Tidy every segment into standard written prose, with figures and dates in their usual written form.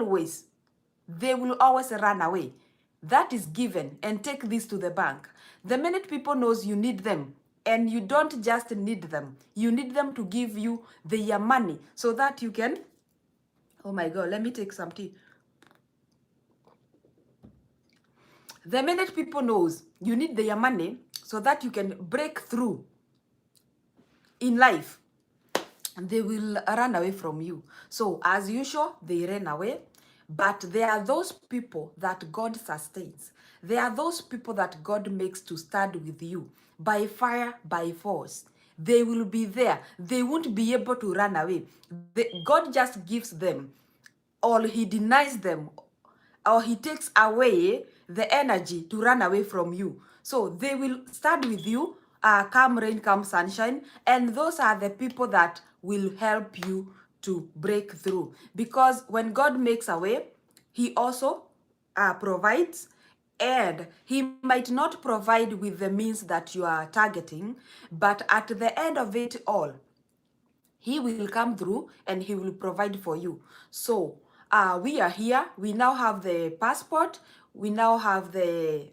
always, they will always run away. That is given, and take this to the bank. The minute people knows you need them, and you don't just need them, you need them to give you their money so that you can, oh my God, let me take some tea. The minute people knows you need their money so that you can break through in life, they will run away from you. So as usual, they ran away. But there are those people that God sustains. There are those people that God makes to stand with you by fire, by force. They will be there. They won't be able to run away. God just gives them, or he denies them, or he takes away the energy to run away from you. So they will stand with you, come rain, come sunshine, and those are the people that will help you to break through. Because when God makes a way, he also provides, and he might not provide with the means that you are targeting, but at the end of it all, he will come through and he will provide for you. So we are here. We now have the passport. We now have the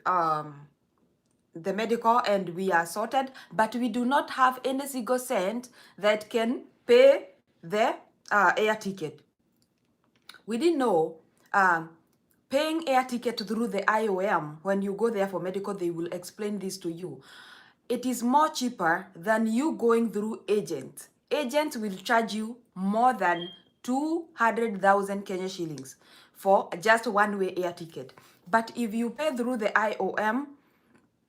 medical, and we are sorted, but we do not have any single cent that can pay the air ticket. We didn't know paying air ticket through the IOM. When you go there for medical, they will explain this to you. It is more cheaper than you going through agents. Agents will charge you more than 200,000 Kenya shillings for just one-way air ticket. But if you pay through the IOM,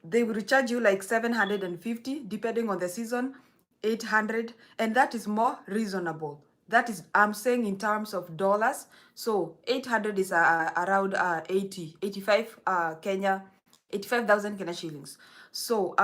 they will charge you like 750, depending on the season, 800, and that is more reasonable. That is, I'm saying in terms of dollars. So 800 is around 85 Kenya, 85,000 Kenya shillings. So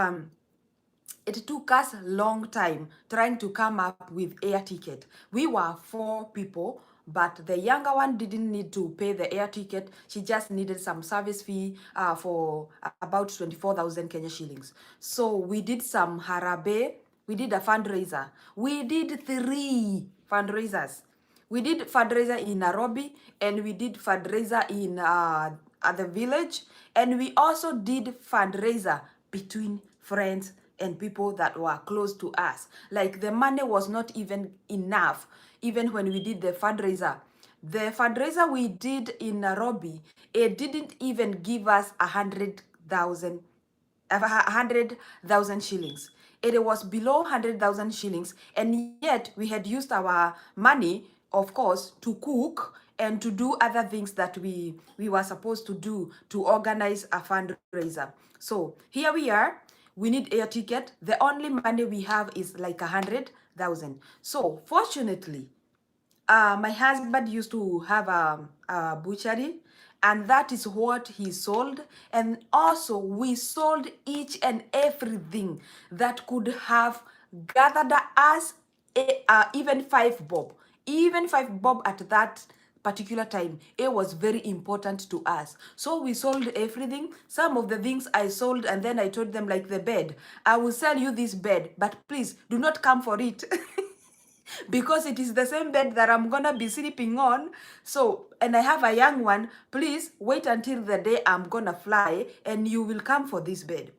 it took us a long time trying to come up with air ticket. We were 4 people, but the younger one didn't need to pay the air ticket. She just needed some service fee for about 24,000 Kenya shillings. So we did some harabe. We did a fundraiser. We did 3 fundraisers. We did fundraiser in Nairobi, and we did fundraiser in at the village, and we also did fundraiser between friends and people that were close to us. Like the money was not even enough, even when we did the fundraiser. The fundraiser we did in Nairobi, it didn't even give us 100,000 shillings. It was below 100,000 shillings, and yet we had used our money, of course, to cook and to do other things that we were supposed to do to organize a fundraiser. So here we are. We need air ticket. The only money we have is like 100,000. So fortunately, my husband used to have a butchery, and that is what he sold. And also we sold each and everything that could have gathered us even 5 bob. Even 5 bob at that particular time, it was very important to us. So we sold everything. Some of the things I sold, and then I told them, like the bed, I will sell you this bed, but please do not come for it. Because it is the same bed that I'm gonna be sleeping on. So, and I have a young one. Please wait until the day I'm gonna fly and you will come for this bed.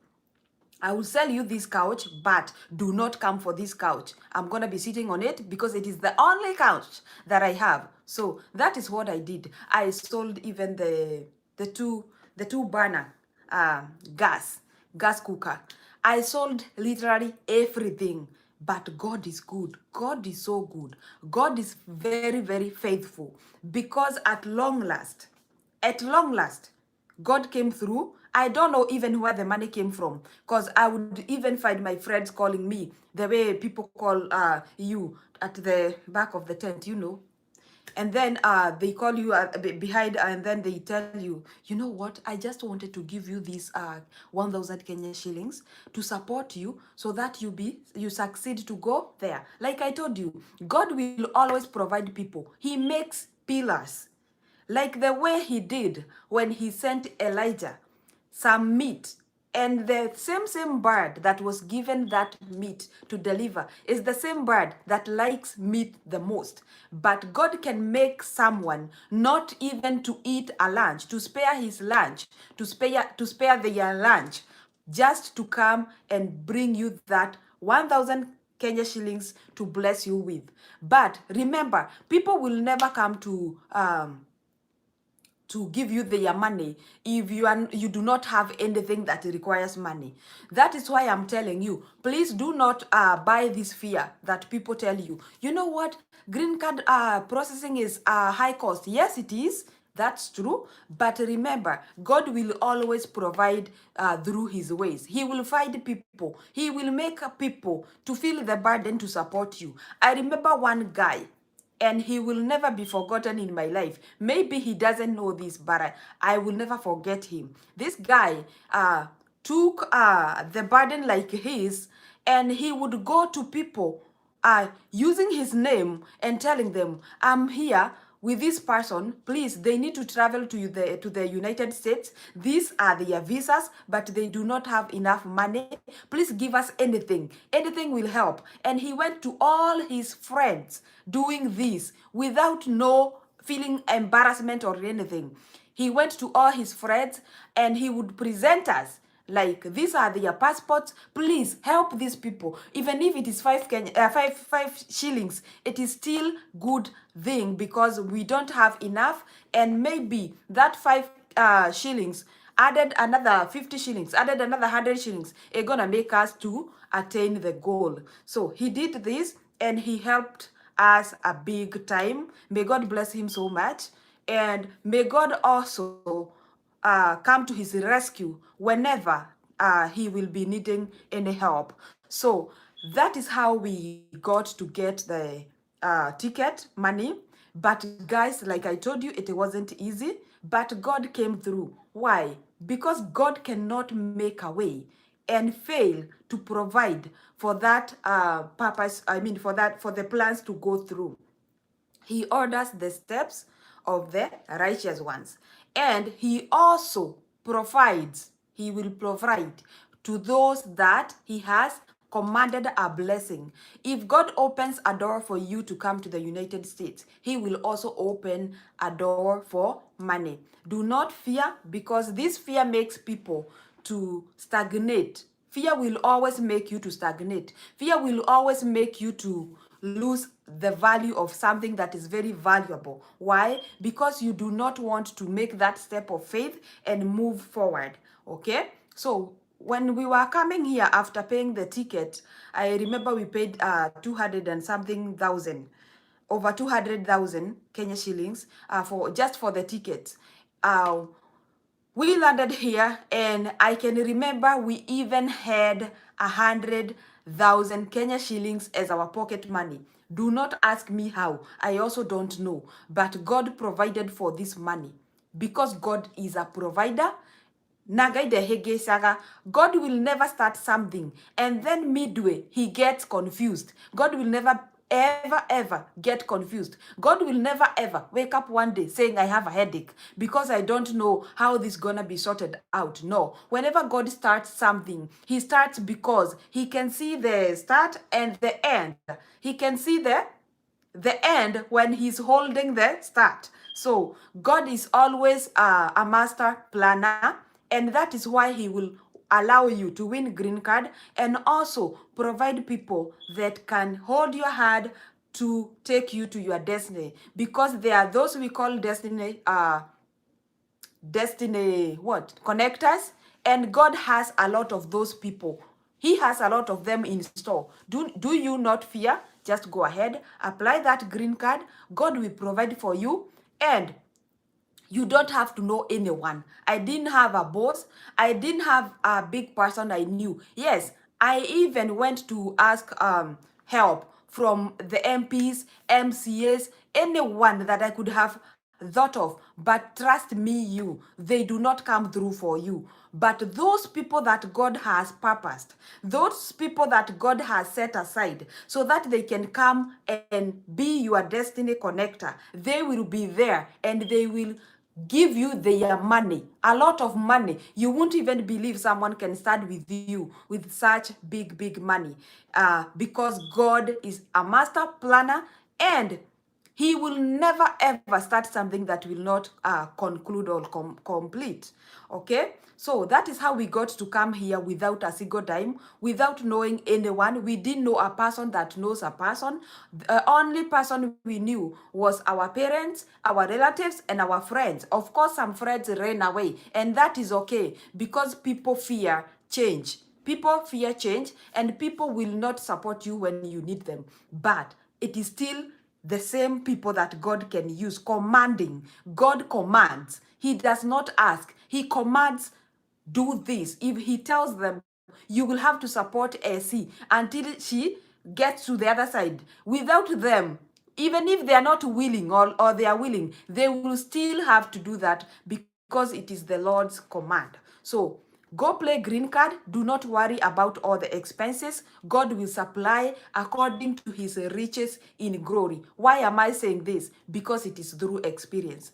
I will sell you this couch, but do not come for this couch. I'm gonna be sitting on it because it is the only couch that I have. So that is what I did. I sold even the two burner gas cooker. I sold literally everything. But God is good. God is so good. God is very, very faithful, because at long last, God came through. I don't know even where the money came from, because I would even find my friends calling me the way people call you at the back of the tent, and then they call you behind, and then they tell you, you know what, I just wanted to give you this 1,000 Kenya shillings to support you, so that you succeed to go there. Like I told you, God will always provide people. He makes pillars, like the way he did when he sent Elijah some meat And the same bird that was given that meat to deliver is the same bird that likes meat the most. But God can make someone not even to eat a lunch, to spare his lunch, to spare their lunch, just to come and bring you that 1,000 Kenya shillings to bless you with. But remember, people will never come to give you their money if you do not have anything that requires money. That is why I'm telling you, please do not buy this fear that people tell you. You know what? Green card processing is high cost. Yes, it is. That's true. But remember, God will always provide through his ways. He will find people. He will make people to feel the burden to support you. I remember one guy, and he will never be forgotten in my life. Maybe he doesn't know this, but I will never forget him. This guy took the burden like his, and he would go to people using his name and telling them, I'm here with this person, please, they need to travel to the United States. These are their visas, but they do not have enough money. Please give us anything. Anything will help. And he went to all his friends doing this without no feeling embarrassment or anything. He went to all his friends and he would present us like, these are their passports, please help these people. Even if it is five shillings, it is still good thing, because we don't have enough, and maybe that 5 shillings added another 50 shillings, added another 100 shillings, it's gonna make us to attain the goal. So he did this and he helped us a big time. May God bless him so much, and may God also come to his rescue whenever he will be needing any help. So that is how we got to get the ticket money. But guys, like I told you, it wasn't easy, but God came through. Why? Because God cannot make a way and fail to provide for that purpose. I mean, for the plans to go through. He orders the steps of the righteous ones. And he also provides, he will provide to those that he has commanded a blessing. If God opens a door for you to come to the United States, he will also open a door for money. Do not fear, because this fear makes people to stagnate. Fear will always make you to stagnate. Fear will always make you to lose the value of something that is very valuable. Why? Because you do not want to make that step of faith and move forward. Okay? So when we were coming here after paying the ticket, I remember we paid 200 and something thousand, over 200,000 Kenya shillings for the tickets. We landed here, and I can remember we even had 100,000 Kenya shillings as our pocket money. Do not ask me how. I also don't know. But God provided for this money, because God is a provider. God will never start something and then midway he gets confused. God will never ever get confused. God will never ever wake up one day saying, I have a headache because I don't know how this is gonna be sorted out. No. Whenever God starts something, he starts because he can see the start and the end. He can see the end when he's holding the start. So God is always a master planner, and that is why he will allow you to win green card and also provide people that can hold your hand to take you to your destiny, because there are those we call destiny connectors, and God has a lot of those people. He has a lot of them in store. Do you not fear? Just go ahead, apply that green card. God will provide for you, and you don't have to know anyone. I didn't have a boss. I didn't have a big person I knew. Yes, I even went to ask help from the MPs, MCAs, anyone that I could have thought of. But trust me, they do not come through for you. But those people that God has purposed, those people that God has set aside so that they can come and be your destiny connector, they will be there, and they will give you their money, a lot of money. You won't even believe someone can start with you with such big money, because God is a master planner, and he will never ever start something that will not conclude or complete. Okay, so that is how we got to come here without a single dime, without knowing anyone. We didn't know a person that knows a person. The only person we knew was our parents, our relatives, and our friends. Of course, some friends ran away, and that is okay, because people fear change. People fear change, and people will not support you when you need them. But it is still the same people that God can use, commanding. God commands. He does not ask. He commands, do this. If he tells them, you will have to support AC until she gets to the other side. Without them, even if they are not willing, or they are willing, they will still have to do that, because it is the Lord's command. So go play green card. Do not worry about all the expenses. God will supply according to his riches in glory. Why am I saying this? Because it is through experience.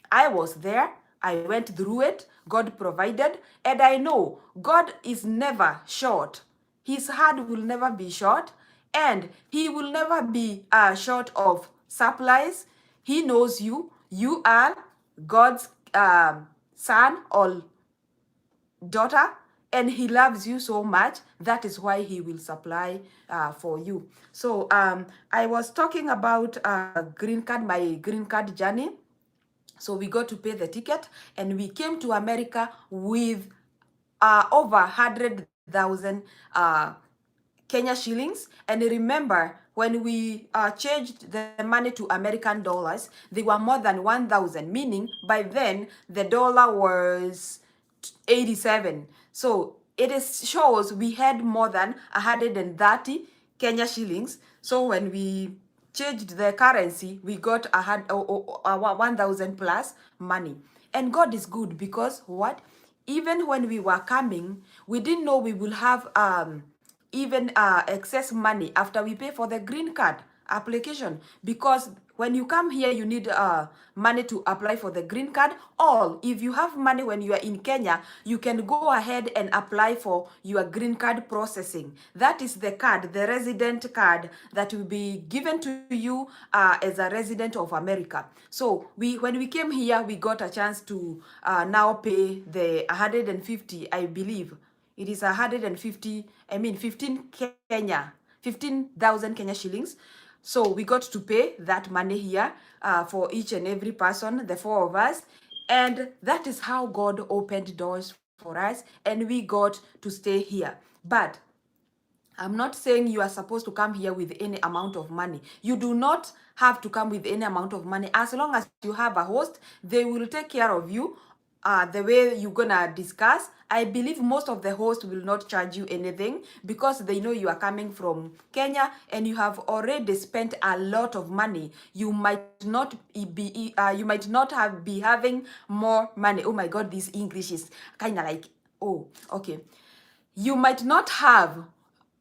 I was there. I went through it. God provided. And I know God is never short. His hand will never be short. And he will never be short of supplies. He knows you. You are God's son or daughter, and he loves you so much. That is why he will supply for you. So I was talking about green card, my green card journey. So we got to pay the ticket, and we came to America with over 100,000 Kenya shillings. And remember, when we changed the money to American dollars, they were more than 1,000, meaning by then the dollar was 87. So it is shows we had more than 130 Kenya shillings. So when we changed the currency, we got 1,000 plus money. And God is good, because what? Even when we were coming, we didn't know we will have even excess money after we pay for the green card application. Because when you come here, you need money to apply for the green card. Or if you have money when you are in Kenya, you can go ahead and apply for your green card processing. That is the card, the resident card, that will be given to you as a resident of America. So when we came here, we got a chance to now pay the 150, I believe. It is 150, 15 Kenya, 15,000 Kenya shillings. So we got to pay that money here for each and every person, the four of us. And that is how God opened doors for us, and we got to stay here. But I'm not saying you are supposed to come here with any amount of money. You do not have to come with any amount of money. As long as you have a host, they will take care of you the way you're gonna discuss. I believe most of the hosts will not charge you anything, because they know you are coming from Kenya and you have already spent a lot of money. You might not be having more money. Oh my God, this English is kind of like, oh, okay. You might not have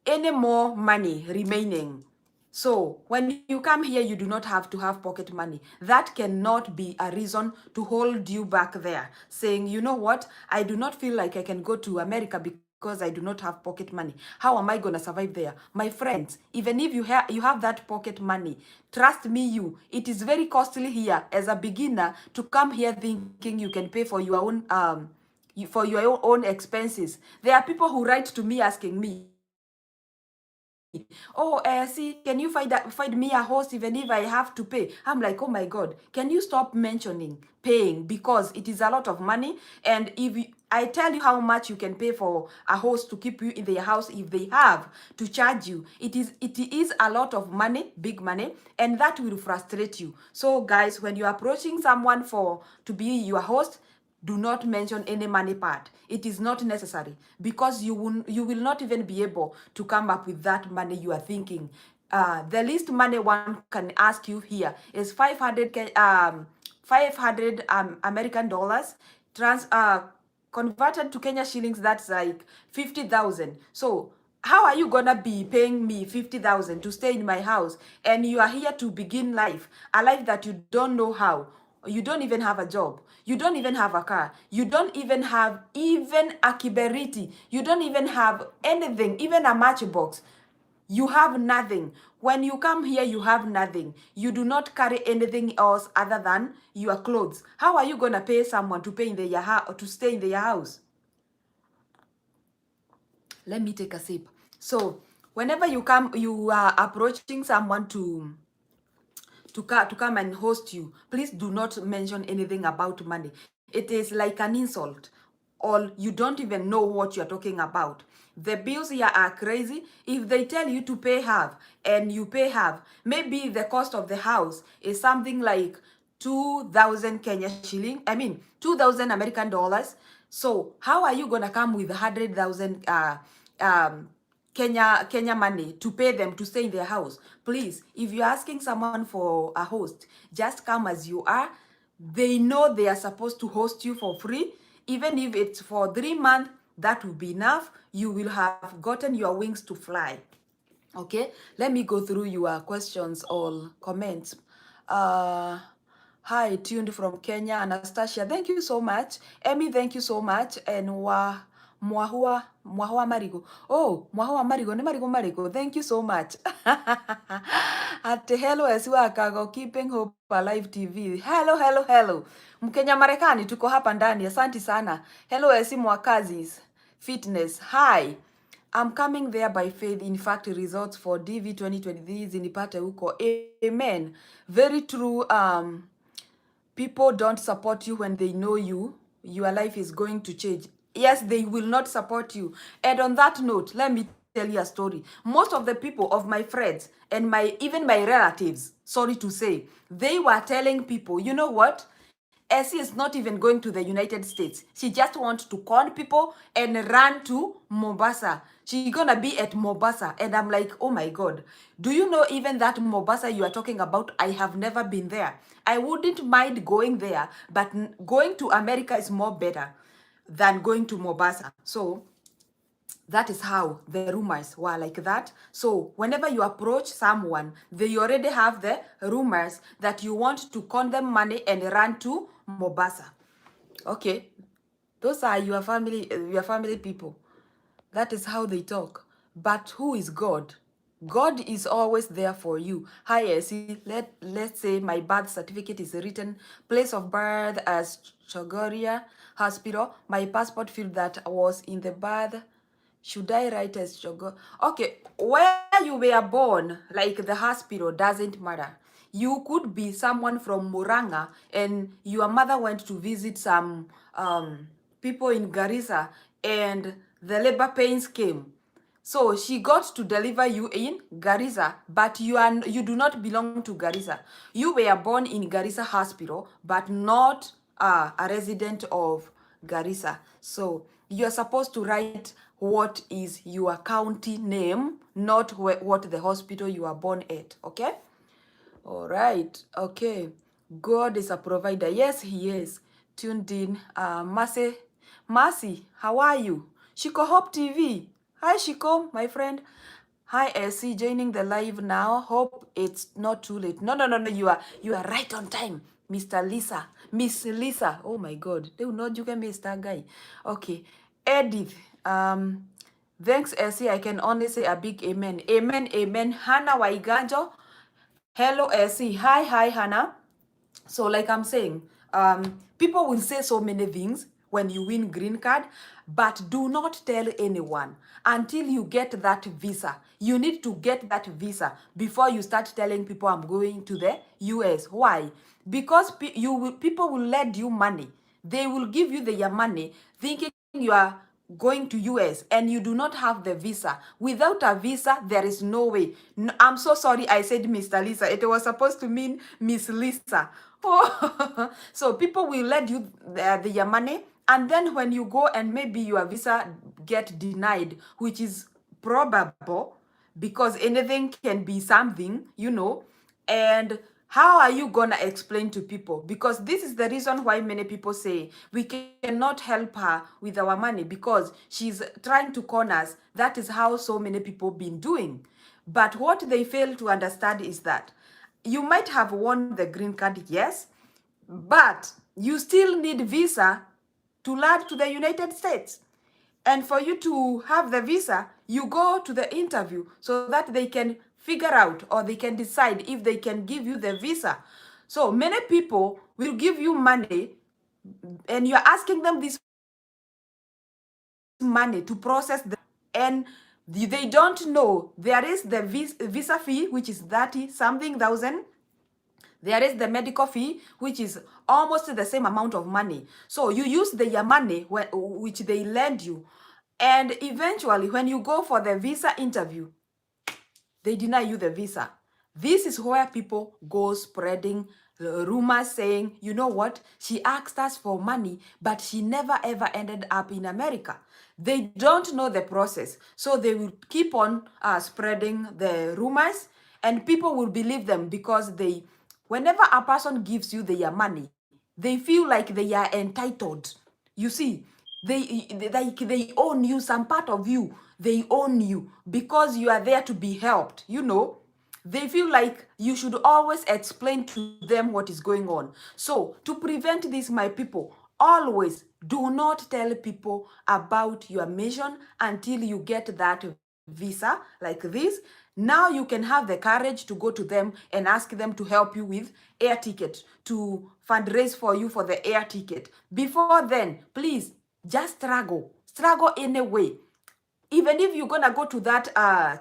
any more money remaining. So when you come here, you do not have to have pocket money. That cannot be a reason to hold you back there, saying, you know what, I do not feel like I can go to America because I do not have pocket money. How am I going to survive there? My friends, even if you have that pocket money, trust me, it is very costly here as a beginner to come here thinking you can pay for your own expenses. There are people who write to me asking me, oh, see, can you find me a host even if I have to pay? I'm like, oh my God, can you stop mentioning paying, because it is a lot of money. And I tell you how much you can pay for a host to keep you in their house, if they have to charge you, it is a lot of money, big money, and that will frustrate you. So guys, when you're approaching someone to be your host, do not mention any money part. It is not necessary, because you will not even be able to come up with that money you are thinking. The least money one can ask you here is 500 American dollars, converted to Kenya shillings. That's like 50,000. So how are you gonna be paying me 50,000 to stay in my house, and you are here to begin life, a life that you don't know how? You don't even have a job. You don't even have a car. You don't even have even a kiberiti. You don't even have anything, even a matchbox. You have nothing. When you come here, you have nothing. You do not carry anything else other than your clothes. How are you gonna pay someone to pay in to stay in their house? Let me take a sip. So whenever you come, you are approaching someone to come and host you, please do not mention anything about money. It is like an insult, or you don't even know what you're talking about. The bills here are crazy. If they tell you to pay half and you pay half, maybe the cost of the house is something like 2,000 Kenya shilling, 2,000 American dollars. So how are you gonna come with 100,000 Kenya money to pay them to stay in their house? Please, if you're asking someone for a host, just come as you are. They know they are supposed to host you for free. Even if it's for 3 months, that will be enough. You will have gotten your wings to fly. Okay, let me go through your questions or comments. Hi, tuned from Kenya, Anastasia, thank you so much. Emmy, thank you so much. And Mwahua Marigo. Oh, Mwahua Marigo, ni Marigo, thank you so much. At hello Esiwa Kago, Keeping Hope Alive TV. Hello. Mkenya Marekani, tuko hapa ndani, asante sana. Hello Esi Mwakazis Fitness, hi. I'm coming there by faith. In fact, results for DV 2023 zinipate huko. Amen. Very true. People don't support you when they know your life is going to change. Yes, they will not support you. And on that note, let me tell you a story. Most of the people of my friends and even my relatives, sorry to say, they were telling people, you know what? Essie is not even going to the United States. She just wants to con people and run to Mombasa. She's gonna be at Mombasa. And I'm like, oh my God. Do you know even that Mombasa you are talking about? I have never been there. I wouldn't mind going there, but going to America is more better than going to Mombasa. So that is how the rumors were like that. So whenever you approach someone, they already have the rumors that you want to con them money and run to Mombasa. Okay, those are your family people. That is how they talk. But who is God? God is always there for you. Hi, Essie. Let's say my birth certificate is written place of birth as Chogoria Hospital. My passport field that was in the birth. Should I write as Chogo? Okay, where you were born, like the hospital, doesn't matter. You could be someone from Muranga and your mother went to visit some people in Garissa and the labor pains came. So she got to deliver you in Garissa, but you do not belong to Garissa. You were born in Garissa Hospital, but not a resident of Garissa. So you're supposed to write what is your county name, not what the hospital you are born at, okay? All right, okay. God is a provider. Yes, he is. Tuned in. Mercy, how are you? Shiko Hope TV. Hi, Shiko, my friend. Hi, Essie, joining the live now. Hope it's not too late. No. You are right on time, Mr. Lisa. Miss Lisa. Oh my God. They will not you can Mr. Guy. Okay. Edith. Thanks, Essie. I can only say a big amen. Amen. Hannah Waiganjo. Hello, Essie. Hi, Hannah. So like I'm saying, people will say so many things when you win green card, but do not tell anyone until you get that visa. You need to get that visa before you start telling people I'm going to the US. Why? Because people will lend you money. They will give you their money thinking you are going to US and you do not have the visa. Without a visa, there is no way. No, I'm so sorry I said Mr. Lisa. It was supposed to mean Miss Lisa. Oh. So people will lend you their money, and then when you go and maybe your visa get denied, which is probable because anything can be something, and how are you gonna explain to people? Because this is the reason why many people say we cannot help her with our money because she's trying to con us. That is how so many people been doing. But what they fail to understand is that you might have won the green card, yes, but you still need visa to land to the United States. And for you to have the visa, you go to the interview so that they can figure out or they can decide if they can give you the visa. So many people will give you money and you're asking them this money to process the, and they don't know there is the visa fee, which is 30 something thousand. There is the medical fee, which is almost the same amount of money. So you use their money which they lend you, and eventually when you go for the visa interview, they deny you the visa. This is where people go spreading rumors saying, you know what, she asked us for money, but she never ever ended up in America. They don't know the process, so they will keep on spreading the rumors, and people will believe them because whenever a person gives you their money, they feel like they are entitled. You see, they own you, some part of you, they own you because you are there to be helped, you know. They feel like you should always explain to them what is going on. So to prevent this, my people, always do not tell people about your mission until you get that visa like this. Now you can have the courage to go to them and ask them to help you with air ticket, to fundraise for you for the air ticket. Before then, please just struggle in a way. Even if you're gonna go to that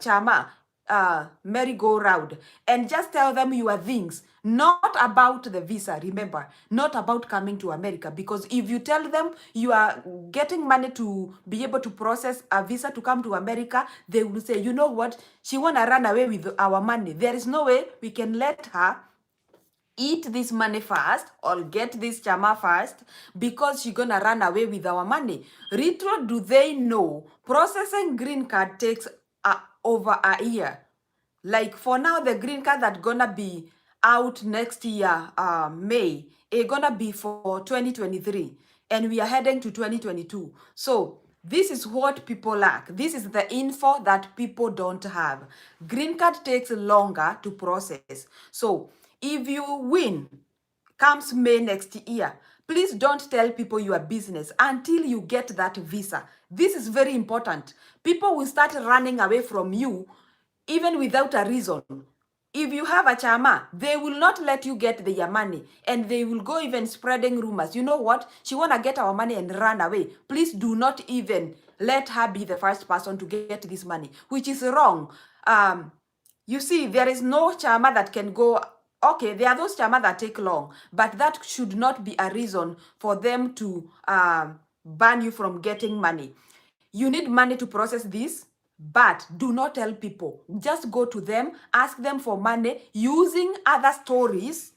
chama merry-go-round and just tell them your things, not about the visa, remember, not about coming to America, because if you tell them you are getting money to be able to process a visa to come to America, they will say, you know what, she wanna run away with our money. There is no way we can let her eat this money first or get this chama first because she's gonna run away with our money. Retro, do they know processing green card takes over a year? Like for now, the green card that gonna be out next year, May, it gonna be for 2023, and we are heading to 2022. So this is what people lack. This is the info that people don't have. Green card takes longer to process. So if you win, comes May next year, please don't tell people your business until you get that visa. This is very important. People will start running away from you even without a reason. If you have a chama, they will not let you get their money, and they will go even spreading rumors. You know what? She wanna get our money and run away. Please do not even let her be the first person to get this money, which is wrong. You see, there is no chama that can go. Okay, there are those chama that take long, but that should not be a reason for them to ban you from getting money. You need money to process this, but do not tell people. Just go to them, ask them for money using other stories,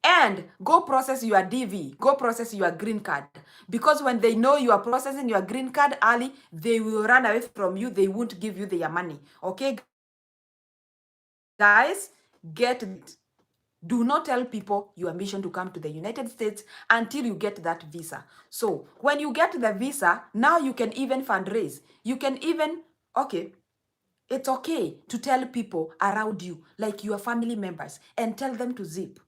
and go process your DV, go process your green card. Because when they know you are processing your green card early, they will run away from you. They won't give you their money. Okay, guys, get it. Do not tell people your mission to come to the United States until you get that visa. So when you get the visa, now you can even fundraise. You can even, okay, it's okay to tell people around you, like your family members, and tell them to zip.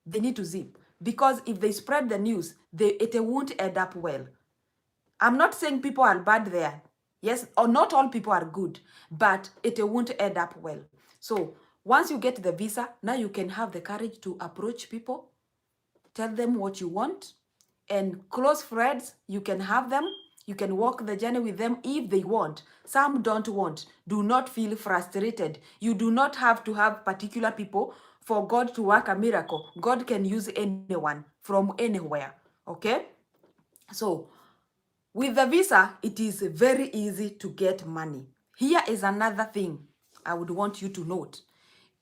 They need to zip. Because if they spread the news, it won't end up well. I'm not saying people are bad there. Yes, or not all people are good, but it won't end up well. So once you get the visa, now you can have the courage to approach people, tell them what you want, and close friends, you can have them. You can walk the journey with them if they want. Some don't want. Do not feel frustrated. You do not have to have particular people for God to work a miracle. God can use anyone from anywhere. Okay? So with the visa, it is very easy to get money. Here is another thing I would want you to note.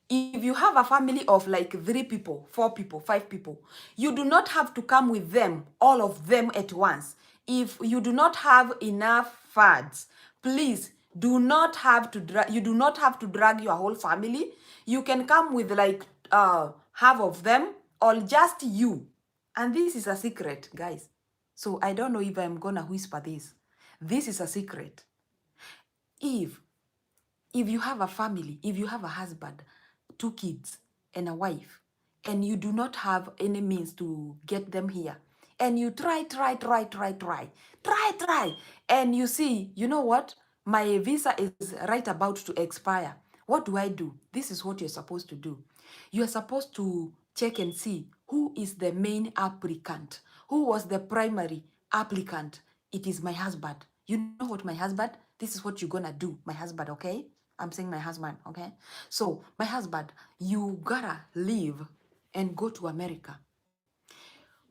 If you have a family of like 3 people, 4 people, 5 people, you do not have to come with them, all of them at once. If you do not have enough funds, please do not have to you do not have to drag your whole family. You can come with like half of them or just you. And this is a secret, guys. So I don't know if I'm gonna whisper this. This is a secret. If you have a family, if you have a husband, 2 kids, and a wife, and you do not have any means to get them here, and you try, and you see, you know what? My visa is right about to expire. What do? This is what you're supposed to do. You're supposed to check and see who is the main applicant, who was the primary applicant. It is my husband. You know what, my husband? This is what you're gonna do, my husband, okay? I'm saying my husband, okay? So, my husband, you gotta leave and go to America.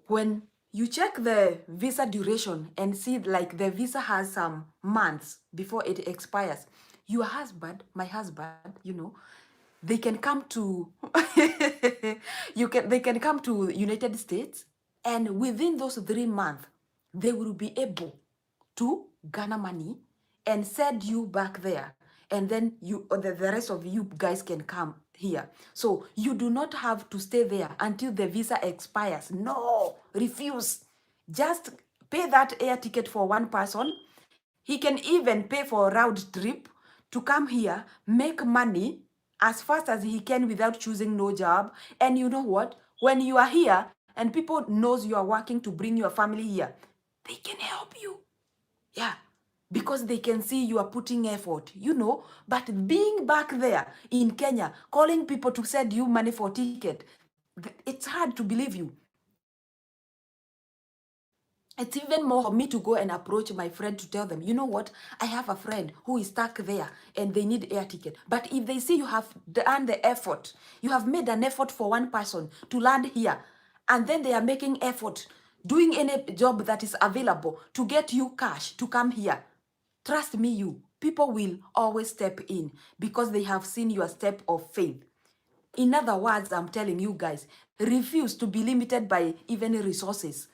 When you check the visa duration and see like the visa has some months before it expires, your husband, my husband, they can come to they can come to United States, and within those 3 months they will be able to garner money and send you back there, and then the rest of you guys can come here. So you do not have to stay there until the visa expires. No, refuse. Just pay that air ticket for one person. He can even pay for a round trip to come here, make money as fast as he can without choosing no job. And you know what? When you are here and people knows you are working to bring your family here, they can help you. Yeah, because they can see you are putting effort, But being back there in Kenya, calling people to send you money for ticket, it's hard to believe you. It's even more for me to go and approach my friend to tell them, you know what, I have a friend who is stuck there and they need air ticket. But if they see you have done the effort, you have made an effort for one person to land here, and then they are making effort, doing any job that is available to get you cash to come here, trust me, people will always step in because they have seen your step of faith. In other words, I'm telling you guys, refuse to be limited by even resources.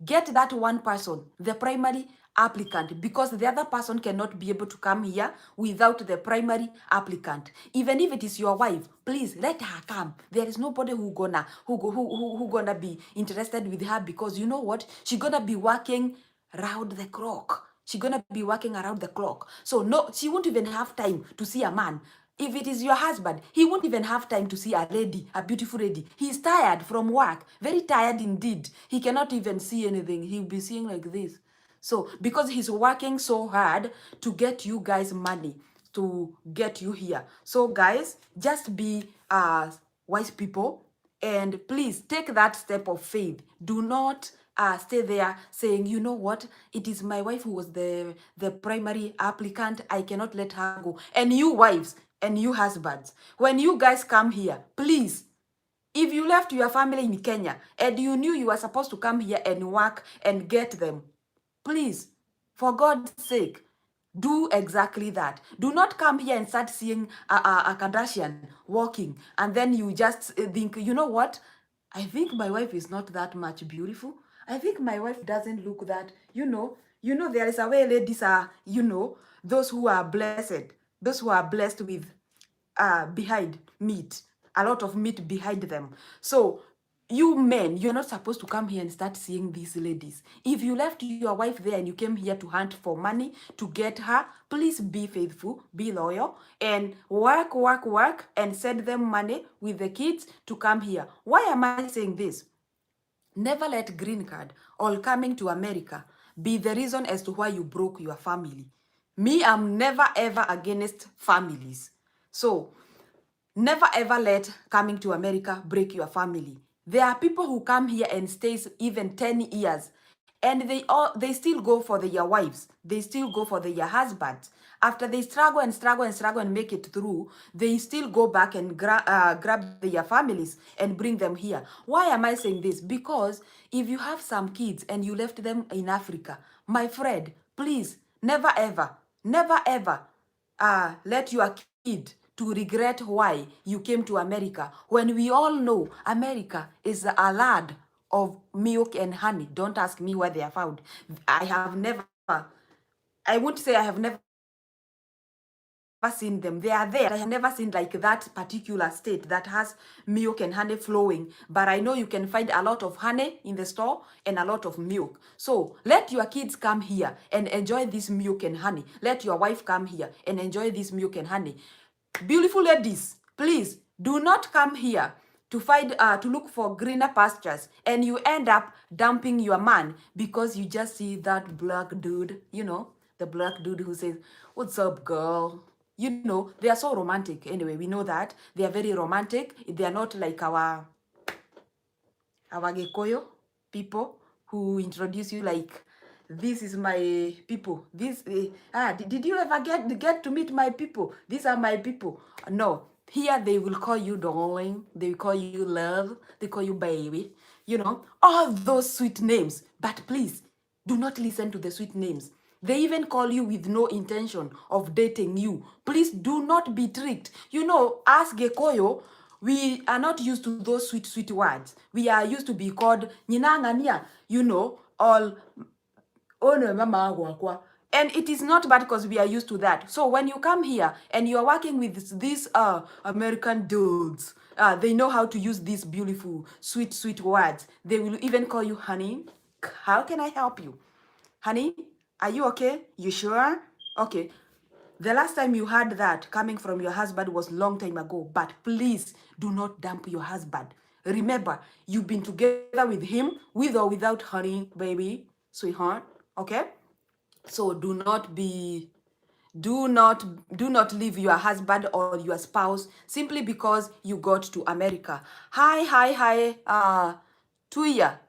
Get that one person, the primary applicant, because the other person cannot be able to come here without the primary applicant. Even if it is your wife, please let her come. There is nobody who gonna be interested with her, because you know what? She gonna be working round the clock. She's gonna be working around the clock. So no, she won't even have time to see a man. If it is your husband, he won't even have time to see a lady, a beautiful lady. He's tired from work, very tired indeed. He cannot even see anything. He'll be seeing like this. So, because he's working so hard to get you guys money, to get you here. So, guys, just be wise people, and please take that step of faith. Do not stay there saying, you know what, it is my wife who was the primary applicant, I cannot let her go. And you wives and you husbands, when you guys come here, please, if you left your family in Kenya and you knew you were supposed to come here and work and get them, please, for God's sake, do exactly that. Do not come here and start seeing a Kardashian walking, and then you just think, you know what? I think my wife is not that much beautiful. I think my wife doesn't look that, there is a way ladies are, those who are blessed with behind meat, a lot of meat behind them. So you men, you're not supposed to come here and start seeing these ladies. If you left your wife there and you came here to hunt for money to get her, please be faithful, be loyal, and work, and send them money with the kids to come here. Why am I saying this? Never let green card or coming to America be the reason as to why you broke your family. Me, I'm never ever against families. So never ever let coming to America break your family. There are people who come here and stays even 10 years, and they still go for their wives. They still go for their husbands. After they struggle and make it through, they still go back and grab their families and bring them here. Why am I saying this? Because if you have some kids and you left them in Africa, my friend, please, never ever let your kid to regret why you came to America, when we all know America is a land of milk and honey. Don't ask me where they are found. I won't say I have never seen them. They are there. I have never seen like that particular state that has milk and honey flowing. But I know you can find a lot of honey in the store and a lot of milk. So let your kids come here and enjoy this milk and honey. Let your wife come here and enjoy this milk and honey. Beautiful ladies, please do not come here to find to look for greener pastures, and you end up dumping your man because you just see that black dude, the black dude who says, "What's up, girl?" They are so romantic. Anyway, we know that they are very romantic. They are not like our Gekoyo people who introduce you like, "This is my people. Did you ever get to meet my people? These are my people." No, here they will call you darling. They will call you love. They call you baby. All those sweet names. But please, do not listen to the sweet names. They even call you with no intention of dating you. Please do not be tricked. As Gekoyo, we are not used to those sweet, sweet words. We are used to be called Nyinangania, all oh no, mama agwa. And it is not bad because we are used to that. So when you come here and you are working with these American dudes, they know how to use these beautiful, sweet, sweet words. They will even call you honey. How can I help you? Honey, are you okay? You sure? Okay. The last time you heard that coming from your husband was long time ago, but please do not dump your husband. Remember, you've been together with him, with or without honey, baby, sweetheart, okay? So do not leave your husband or your spouse simply because you got to America. Hi, Tuya.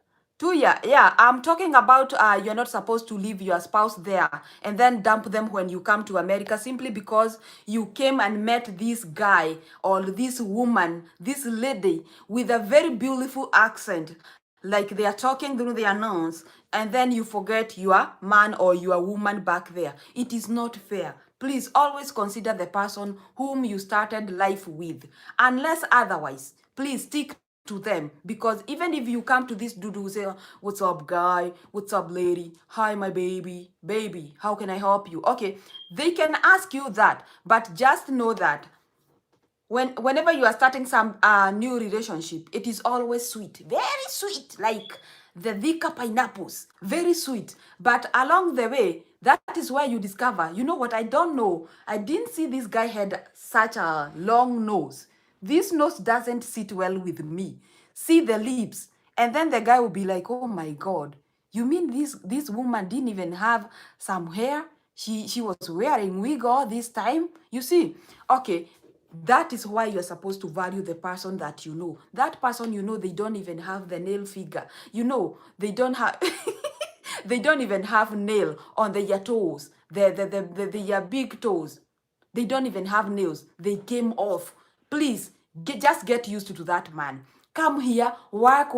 Yeah, I'm talking about you're not supposed to leave your spouse there and then dump them when you come to America simply because you came and met this guy or this woman, this lady with a very beautiful accent, like they are talking through their nose, and then you forget your man or your woman back there. It is not fair. Please always consider the person whom you started life with. Unless otherwise, please stick to them, because even if you come to this dude who say, "What's up, guy? What's up, lady? Hi, my baby, how can I help you?" Okay, they can ask you that, but just know that whenever you are starting some new relationship, it is always sweet, very sweet, like the Vika pineapples, very sweet. But along the way, that is where you discover, you know what, I don't know, I didn't see this guy had such a long nose. This nose doesn't sit well with me. See the lips. And then the guy will be like, "Oh my God, you mean this woman didn't even have some hair? She was wearing wig all this time?" You see? Okay, that is why you're supposed to value the person that you know. That person, they don't even have the nail figure. They don't have they don't even have nail on their toes. Their big toes. They don't even have nails. They came off. Please, just get used to that man. Come here, work,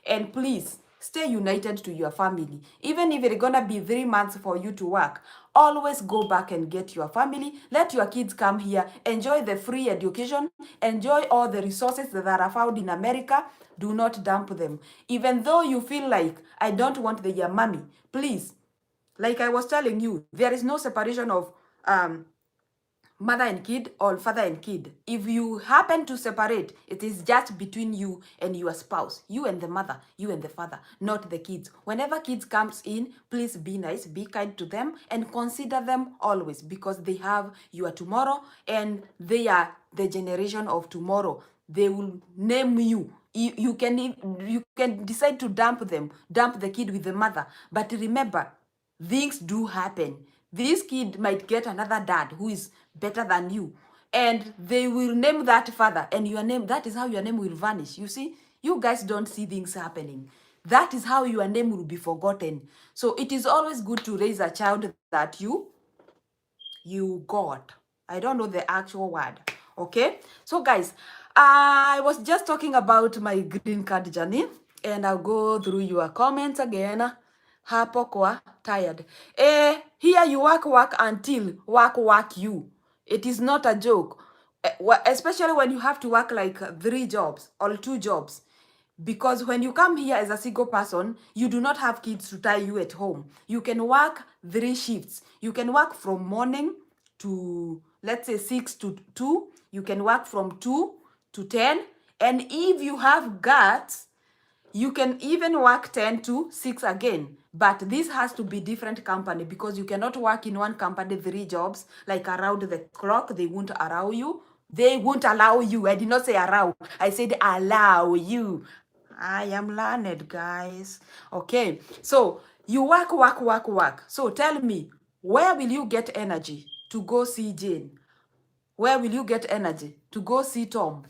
and please stay united to your family. Even if it's gonna be 3 months for you to work, always go back and get your family. Let your kids come here, enjoy the free education, enjoy all the resources that are found in America. Do not dump them. Even though you feel like, "I don't want your mommy," please, like I was telling you, there is no separation of mother and kid or father and kid. If you happen to separate, it is just between you and your spouse, you and the mother, you and the father, not the kids. Whenever kids comes in, please be nice, be kind to them, and consider them always, because they have your tomorrow and they are the generation of tomorrow. They will name you. You can decide to dump them, dump the kid with the mother, but remember, things do happen. This kid might get another dad who is better than you, and they will name that father, and your name, that is how your name will vanish. You see, you guys don't see things happening. That is how your name will be forgotten. So it is always good to raise a child that you got. I don't know the actual word. Okay, so guys, I was just talking about my green card journey, and I'll go through your comments again. Hapo kwa tired. Here you work until work you. It is not a joke. Especially when you have to work like 3 jobs or 2 jobs. Because when you come here as a single person, you do not have kids to tie you at home. You can work 3 shifts. You can work from morning to, let's say, 6 to 2. You can work from 2 to 10. And if you have guts, you can even work 10 to 6 again. But this has to be different company, because you cannot work in one company 3 jobs, like around the clock. They won't allow you. They won't allow you. I did not say allow. I said allow you. I am learned, guys. Okay. So you work, work, work, work. So tell me, where will you get energy to go see Jane? Where will you get energy to go see Tom?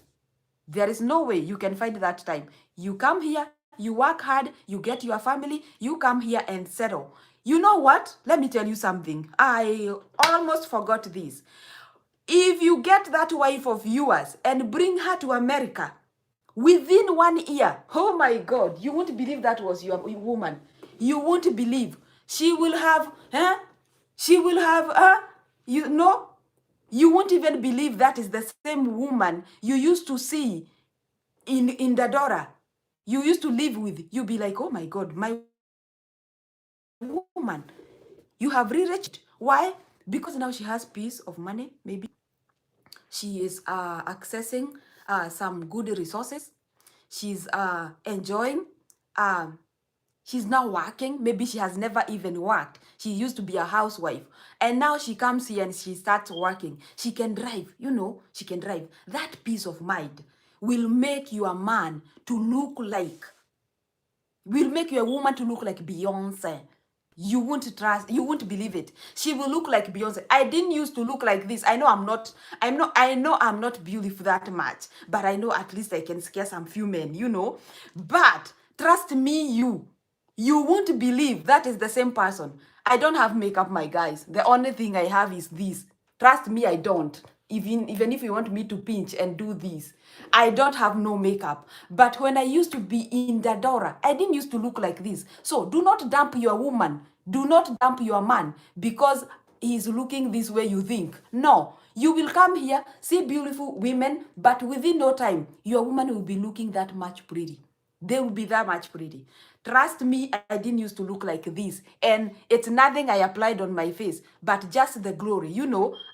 There is no way you can find that time. You come here, you work hard, you get your family, you come here and settle. You know what? Let me tell you something. I almost forgot this. If you get that wife of yours and bring her to America within 1 year, oh my God, you won't believe that was your woman. You won't believe. She will have, She will have, you know, you won't even believe that is the same woman you used to see in Dadora. You used to live with. You'll be like, oh my God, my woman. You have rearranged. Why? Because now she has peace of money, maybe. She is accessing some good resources. She's enjoying. Um, she's now working. Maybe she has never even worked. She used to be a housewife. And now she comes here and she starts working. She can drive, she can drive. That peace of mind will make your man to look like, will make your woman to look like Beyonce. You won't trust, you won't believe it. She will look like Beyonce. I didn't used to look like this. I know I'm not beautiful that much, but I know at least I can scare some few men. But trust me, you won't believe that is the same person. I don't have makeup, my guys. The only thing I have is this. Trust me, I don't. Even if you want me to pinch and do this, I don't have no makeup. But when I used to be in Dadora, I didn't used to look like this. So do not dump your woman. Do not dump your man because he's looking this way you think. No. You will come here, see beautiful women, but within no time, your woman will be looking that much pretty. They will be that much pretty. Trust me, I didn't used to look like this. And it's nothing I applied on my face, but just the glory.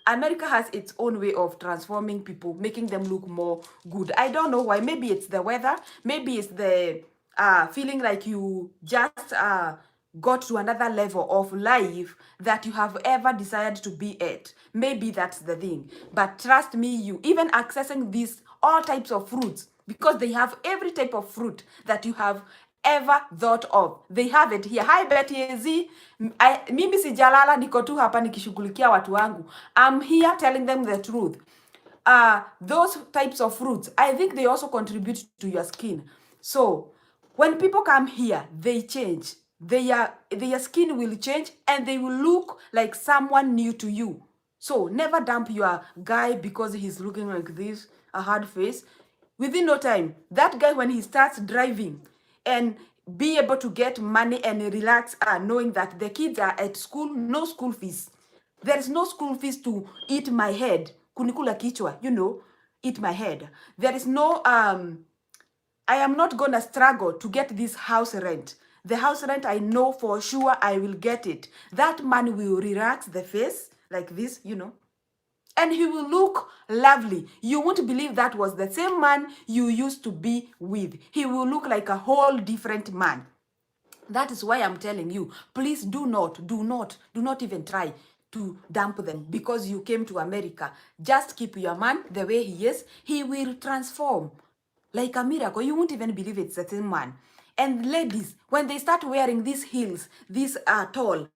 America has its own way of transforming people, making them look more good. I don't know why. Maybe it's the weather. Maybe it's the feeling like you just got to another level of life that you have ever desired to be at. Maybe that's the thing. But trust me, you even accessing these all types of fruits, because they have every type of fruit that you have ever thought of. They have it here. Hi Betty Z. Mimi sijalala, niko tu hapa nikishughulikia watu wangu. I'm here telling them the truth. Those types of fruits, I think they also contribute to your skin. So when people come here, they change. Their skin will change and they will look like someone new to you. So never dump your guy because he's looking like this, a hard face. Within no time, that guy, when he starts driving and be able to get money and relax, knowing that the kids are at school, no school fees. There is no school fees to eat my head. Kunikula kichwa, eat my head. There is no, I am not gonna struggle to get this house rent. The house rent, I know for sure I will get it. That man will relax the face like this, and he will look lovely. You won't believe that was the same man you used to be with. He will look like a whole different man. That is why I'm telling you, please do not even try to dump them because you came to America. Just keep your man the way he is. He will transform like a miracle. You won't even believe it's the same man. And ladies, when they start wearing these heels, these are tall,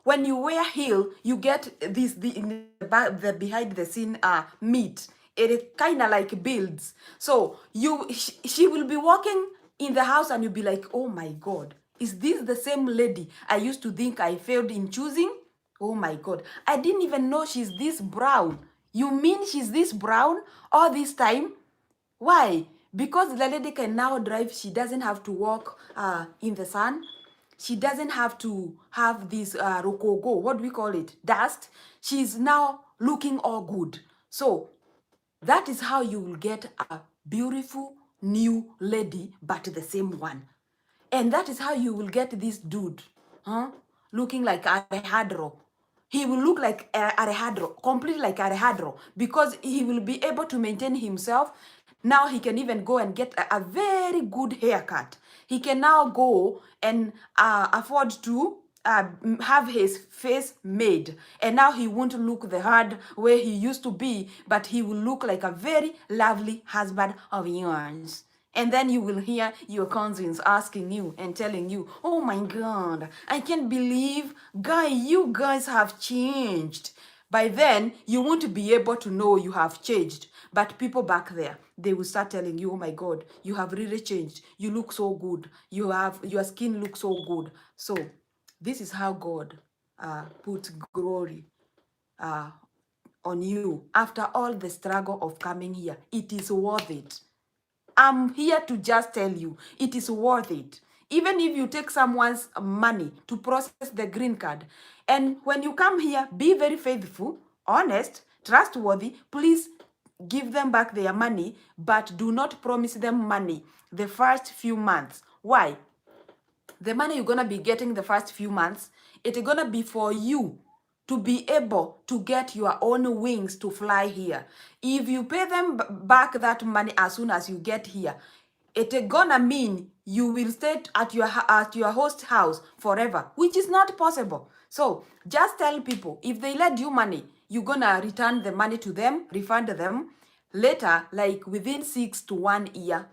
when you wear heel, you get the behind the scene meat. It kind of like builds. So she will be walking in the house and you'll be like, oh my God, is this the same lady I used to think I failed in choosing? Oh my God, I didn't even know she's this brown. You mean she's this brown all this time? Why? Because the lady can now drive. She doesn't have to walk in the sun. She doesn't have to have this rokogo, what do we call it, dust. She's now looking all good. So that is how you will get a beautiful new lady, but the same one. And that is how you will get this dude, looking like Alejandro. He will look like Alejandro, completely like Alejandro, because he will be able to maintain himself. Now he can even go and get a very good haircut. He can now go and afford to have his face made, and now he won't look the hard way he used to be, but he will look like a very lovely husband of yours. And then you will hear your cousins asking you and telling you, oh my God, I can't believe, you guys have changed. By then, you won't be able to know you have changed. But people back there, they will start telling you, oh my God, you have really changed. You look so good. Your skin looks so good. So this is how God puts glory uh, on you after all the struggle of coming here. It is worth it. I'm here to just tell you, it is worth it. Even if you take someone's money to process the green card, and when you come here, be very faithful, honest, trustworthy. Please give them back their money, but do not promise them money the first few months. Why? The money you're gonna be getting the first few months, it's gonna be for you to be able to get your own wings to fly here. If you pay them back that money as soon as you get here, it's gonna mean you will stay at your host house forever, which is not possible. So just tell people, if they lend you money, you're gonna return the money to them, refund them later, like within 6 to 1 year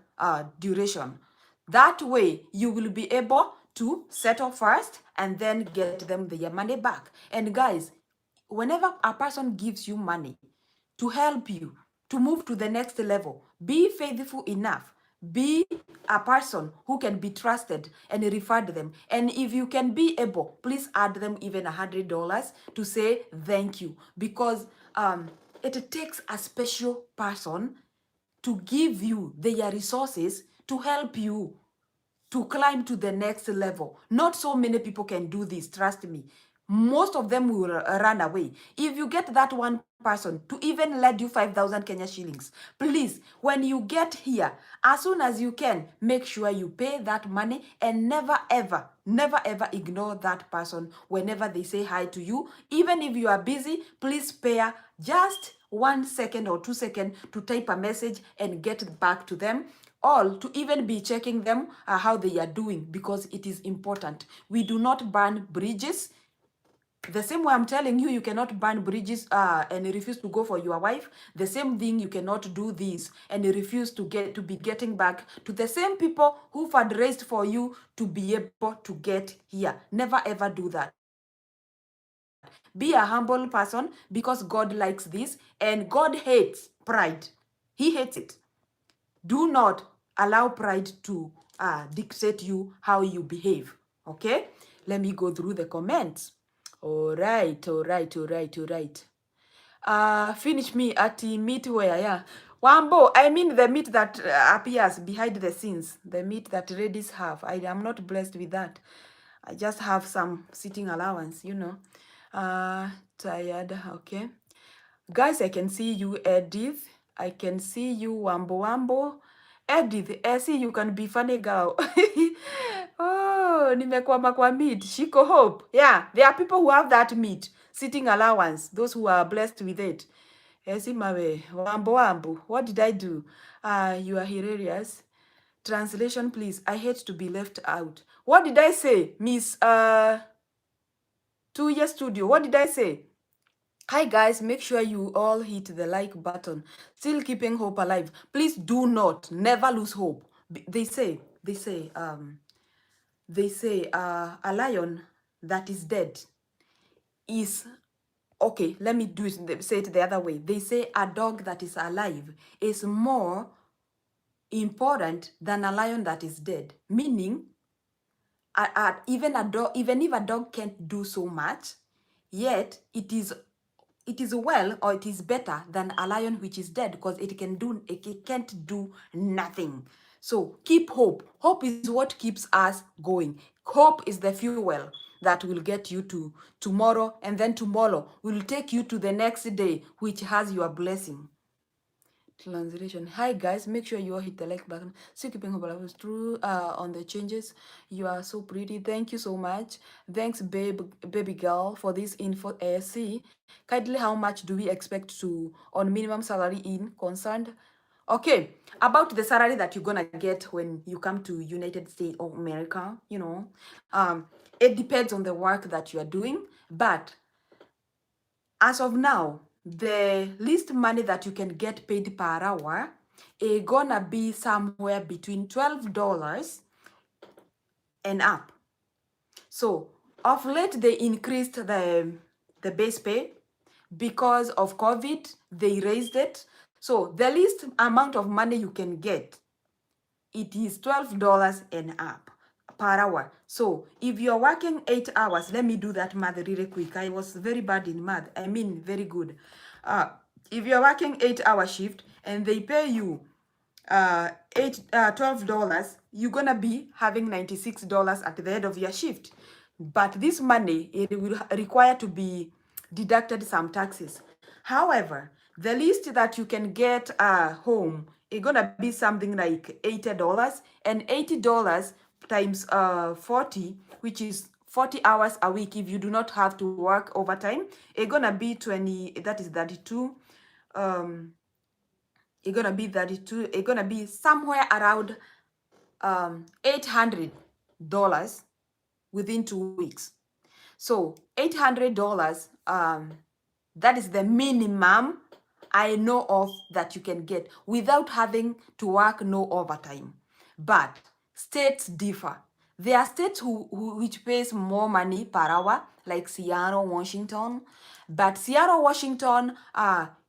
duration. That way, you will be able to settle first and then get them their money back. And guys, whenever a person gives you money to help you to move to the next level, be faithful enough. Be a person who can be trusted and refund them. And if you can be able, please add them even $100 to say thank you, because it takes a special person to give you their resources to help you to climb to the next level. Not so many people can do this, trust me. Most of them will run away. If you get that one person to even lend you 5,000 Kenya shillings, please, when you get here, as soon as you can, make sure you pay that money, and never ever ignore that person whenever they say hi to you. Even if you are busy, please spare just 1 second or 2 seconds to type a message and get back to them, or to even be checking them how they are doing, because it is important. We do not burn bridges. The same way I'm telling you, you cannot burn bridges and refuse to go for your wife. The same thing, you cannot do this and refuse to be getting back to the same people who fundraised for you to be able to get here. Never ever do that. Be a humble person, because God likes this, and God hates pride. He hates it. Do not allow pride to dictate you how you behave. Okay, let me go through the comments. All right. Finish me at the meat where, yeah. Wambo, I mean the meat that appears behind the scenes, the meat that ladies have. I am not blessed with that. I just have some sitting allowance, you know. Tired, okay. Guys, I can see you, Edith. I can see you, Wambo. Edith, I see you can be funny girl. Oh, nimekwama kwa meat. Shiko hope. Yeah, there are people who have that meat, sitting allowance, those who are blessed with it. Esimawe, Wambo. What did I do? You are hilarious. Translation, please. I hate to be left out. What did I say, Miss 2 Year Studio? What did I say? Hi guys, make sure you all hit the like button. Still keeping hope alive. Please do not, never lose hope. They say, a lion that is dead is, okay, let me say it the other way. They say a dog that is alive is more important than a lion that is dead. Meaning, even if a dog can't do so much, yet it is well, or it is better than a lion which is dead, because it can't do nothing. So keep hope. Hope is what keeps us going. Hope is the fuel that will get you to tomorrow, and then tomorrow will take you to the next day, which has your blessing. Translation. Hi guys, make sure you all hit the like button. Still keeping hope alive through on the changes. You are so pretty. Thank you so much. Thanks, baby girl, for this info. See, kindly, how much do we expect to on minimum salary in concerned? Okay, about the salary that you're gonna get when you come to United States of America, um, it depends on the work that you are doing. But as of now, the least money that you can get paid per hour is gonna be somewhere between $12 and up. So of late they increased the base pay because of COVID. They raised it. So the least amount of money you can get, it is $12 and up per hour. So if you're working 8 hours, let me do that math really quick. I was very bad in math. I mean, very good. If you're working 8-hour shift and they pay you $12, you're gonna be having $96 at the end of your shift. But this money, it will require to be deducted some taxes. However, the least that you can get home is gonna be something like $80, and $80 times 40, which is 40 hours a week. If you do not have to work overtime, it's gonna be 20. That is 32. It's gonna be 32. It's gonna be somewhere around $800 within 2 weeks. So $800, that is the minimum I know of that you can get without having to work no overtime. But states differ. There are states which pays more money per hour, like Seattle, Washington. But Seattle, Washington,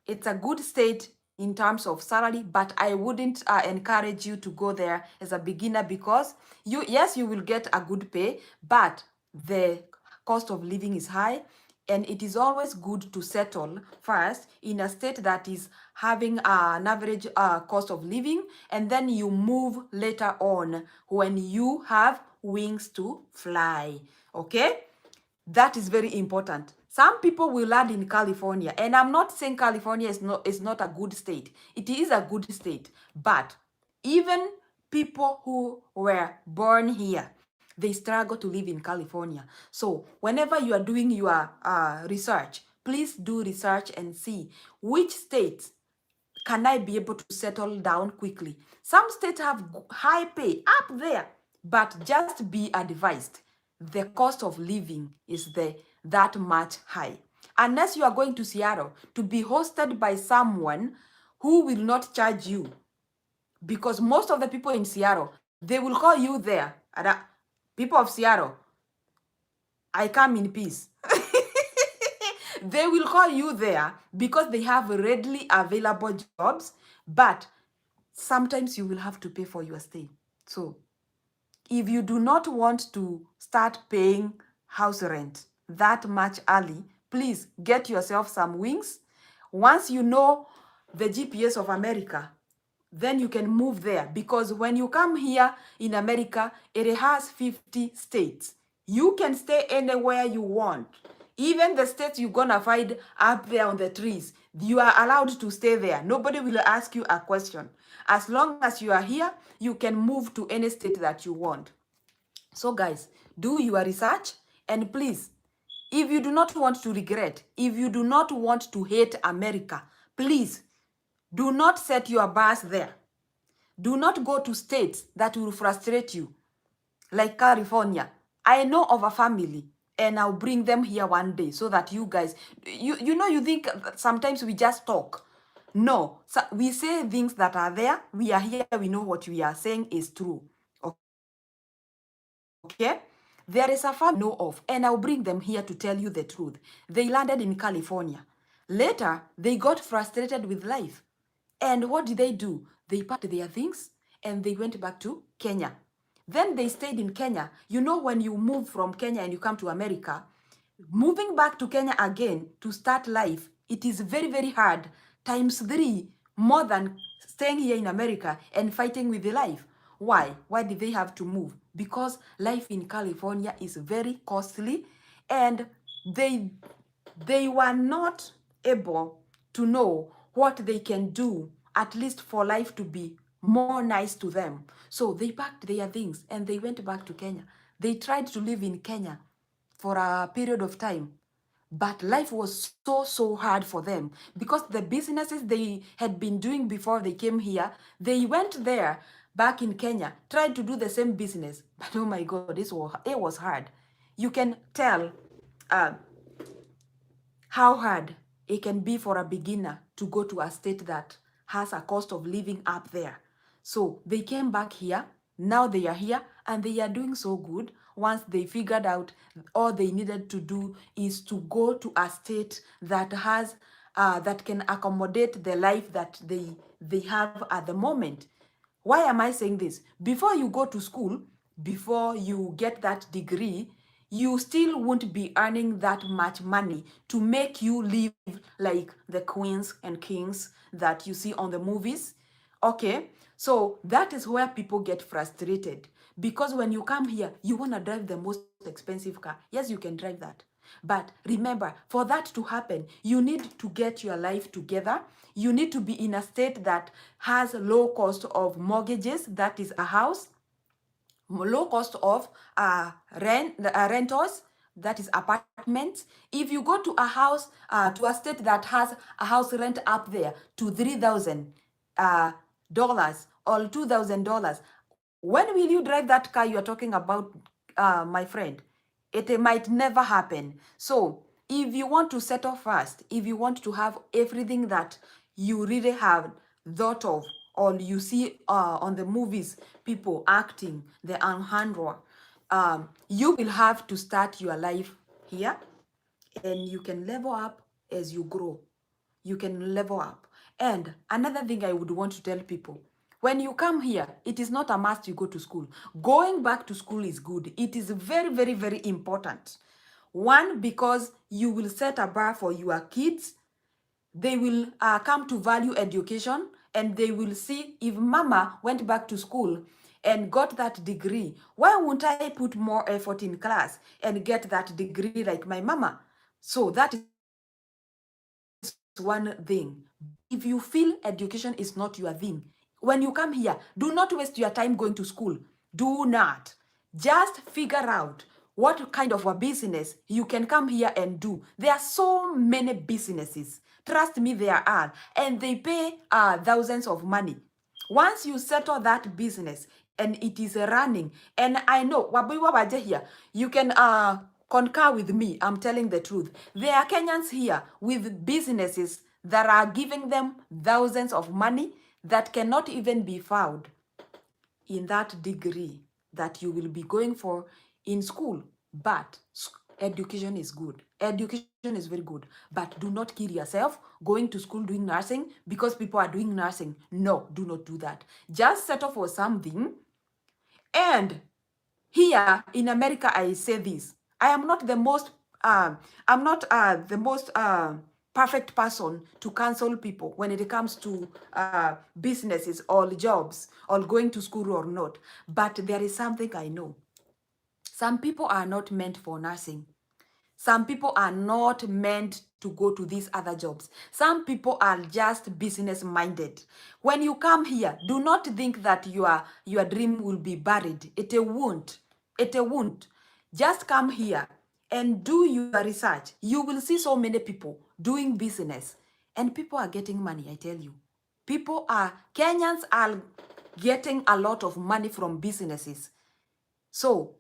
it's a good state in terms of salary, but I wouldn't encourage you to go there as a beginner, because yes, you will get a good pay, but the cost of living is high, and it is always good to settle first in a state that is having an average cost of living, and then you move later on when you have wings to fly. Okay, that is very important. Some people will land in California, and I'm not saying California is not a good state. It is a good state, but even people who were born here, they struggle to live in California. So whenever you are doing your research, please do research and see which states can I be able to settle down quickly. Some states have high pay up there, but just be advised, the cost of living is that much high. Unless you are going to Seattle to be hosted by someone who will not charge you, because most of the people in Seattle, they will call you there. People of Seattle, I come in peace. They will call you there because they have readily available jobs, but sometimes you will have to pay for your stay. So if you do not want to start paying house rent that much early, please get yourself some wings. Once you know the GPS of America, then you can move there, because when you come here in America, it has 50 states. You can stay anywhere you want. Even the states you're gonna find up there on the trees, you are allowed to stay there. Nobody will ask you a question. As long as you are here, you can move to any state that you want. So guys, do your research, and please, if you do not want to regret, if you do not want to hate America, please do not set your bars there. Do not go to states that will frustrate you, like California. I know of a family, and I'll bring them here one day so that you guys, you think sometimes we just talk. No, so we say things that are there. We are here, we know what we are saying is true. Okay? There is a family I know of, and I'll bring them here to tell you the truth. They landed in California. Later, they got frustrated with life. And what did they do? They packed their things and they went back to Kenya. Then they stayed in Kenya. You know, when you move from Kenya and you come to America, moving back to Kenya again to start life, it is very, very hard, times 3 more than staying here in America and fighting with the life. Why? Why did they have to move? Because life in California is very costly, and they were not able to know what they can do, at least for life to be more nice to them. So they packed their things and they went back to Kenya. They tried to live in Kenya for a period of time, But life was so hard for them because the businesses they had been doing before they came here, they went there back in Kenya, tried to do the same business. But oh my God, it was hard. You can tell uh, how hard it can be for a beginner to go to a state that has a cost of living up there. So they came back here, now they are here, and they are doing so good. Once they figured out all they needed to do is to go to a state that has that can accommodate the life that they have at the moment. Why am I saying this? Before you go to school, before you get that degree, you still won't be earning that much money to make you live like the queens and kings that you see on the movies. Okay, so that is where people get frustrated because when you come here, you want to drive the most expensive car. Yes, you can drive that. But remember, for that to happen, you need to get your life together. You need to be in a state that has low cost of mortgages, that is a house, low cost of rentals, that is apartments. If you go to a house, to a state that has a house rent up there to $3,000 or $2,000, when will you drive that car you are talking about, my friend? It might never happen. So if you want to settle fast, if you want to have everything that you really have thought of, or you see on the movies, people acting, the unhandler, you will have to start your life here, and you can level up as you grow. You can level up. And another thing I would want to tell people, when you come here, it is not a must you go to school. Going back to school is good. It is very important. One, because you will set a bar for your kids. They will come to value education, and they will see if mama went back to school and got that degree, why won't I put more effort in class and get that degree like my mama? So that is one thing. But if you feel education is not your thing, when you come here, do not waste your time going to school. Do not. Just figure out what kind of a business you can come here and do. There are so many businesses. Trust me, there are. And they pay thousands of money. Once you settle that business and it is running, and I know, Wabiwa Waje here, you can concur with me, I'm telling the truth. There are Kenyans here with businesses that are giving them thousands of money that cannot even be found in that degree that you will be going for in school. But education is good. Education is very good. But do not kill yourself going to school doing nursing because people are doing nursing. No, do not do that. Just settle for something. And here in America, I say this. I am not the most perfect person to counsel people when it comes to businesses or jobs or going to school or not. But there is something I know. Some people are not meant for nursing. Some people are not meant to go to these other jobs. Some people are just business minded. When you come here, do not think that your dream will be buried. It won't. It won't. Just come here and do your research. You will see so many people doing business, and people are getting money, I tell you. Kenyans are getting a lot of money from businesses. So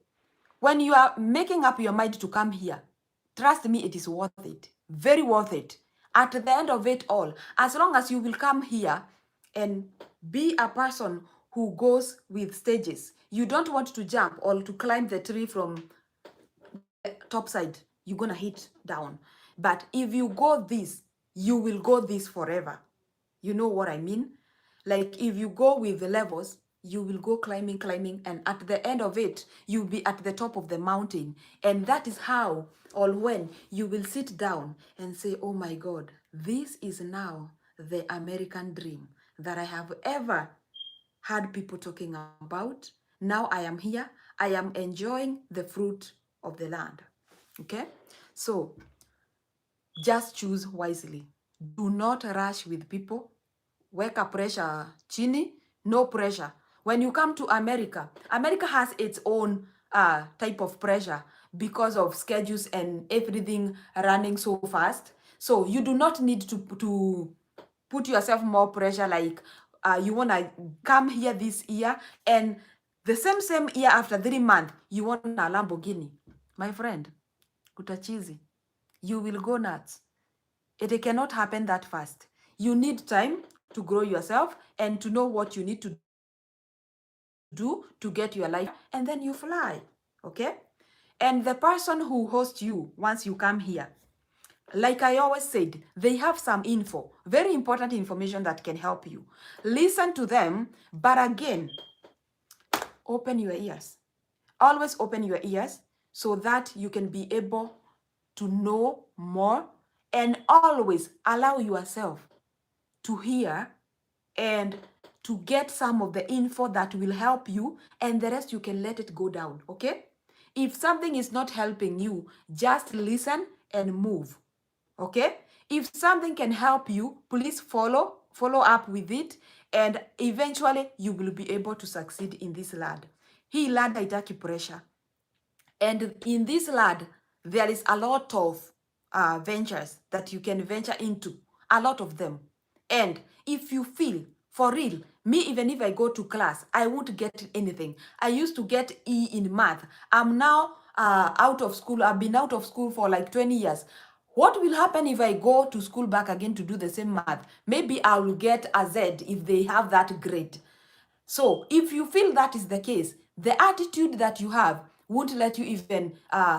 when you are making up your mind to come here, trust me, it is worth it. Very worth it. At the end of it all, as long as you will come here and be a person who goes with stages, you don't want to jump or to climb the tree from the top side, you're gonna hit down. But if you go this, you will go this forever. You know what I mean? Like if you go with the levels, you will go climbing, and at the end of it, you'll be at the top of the mountain. And that is how, or when you will sit down and say, oh my God, this is now the American dream that I have ever had people talking about. Now I am here. I am enjoying the fruit of the land. Okay? So just choose wisely. Do not rush with people. Weka pressure chini, no pressure. When you come to America, America has its own type of pressure because of schedules and everything running so fast. So you do not need to put yourself more pressure like you want to come here this year and the same year after 3 months you want a Lamborghini. My friend, utachizi. You will go nuts. It cannot happen that fast. You need time to grow yourself and to know what you need to do to get your life, and then you fly. Okay? And the person who hosts you once you come here, like I always said, they have some info, very important information that can help you. Listen to them, but again, open your ears. Always open your ears so that you can be able to know more, and always allow yourself to hear and to get some of the info that will help you, and the rest you can let it go down. Okay? If something is not helping you, just listen and move. Okay? If something can help you, please follow up with it, and eventually you will be able to succeed in this land. Hii land haitaki pressure. And in this land, there is a lot of ventures that you can venture into, a lot of them. And if you feel, for real, me, even if I go to class, I won't get anything. I used to get E in math. I'm now out of school. I've been out of school for like 20 years. What will happen if I go to school back again to do the same math? Maybe I will get a Z if they have that grade. So if you feel that is the case, the attitude that you have won't let you even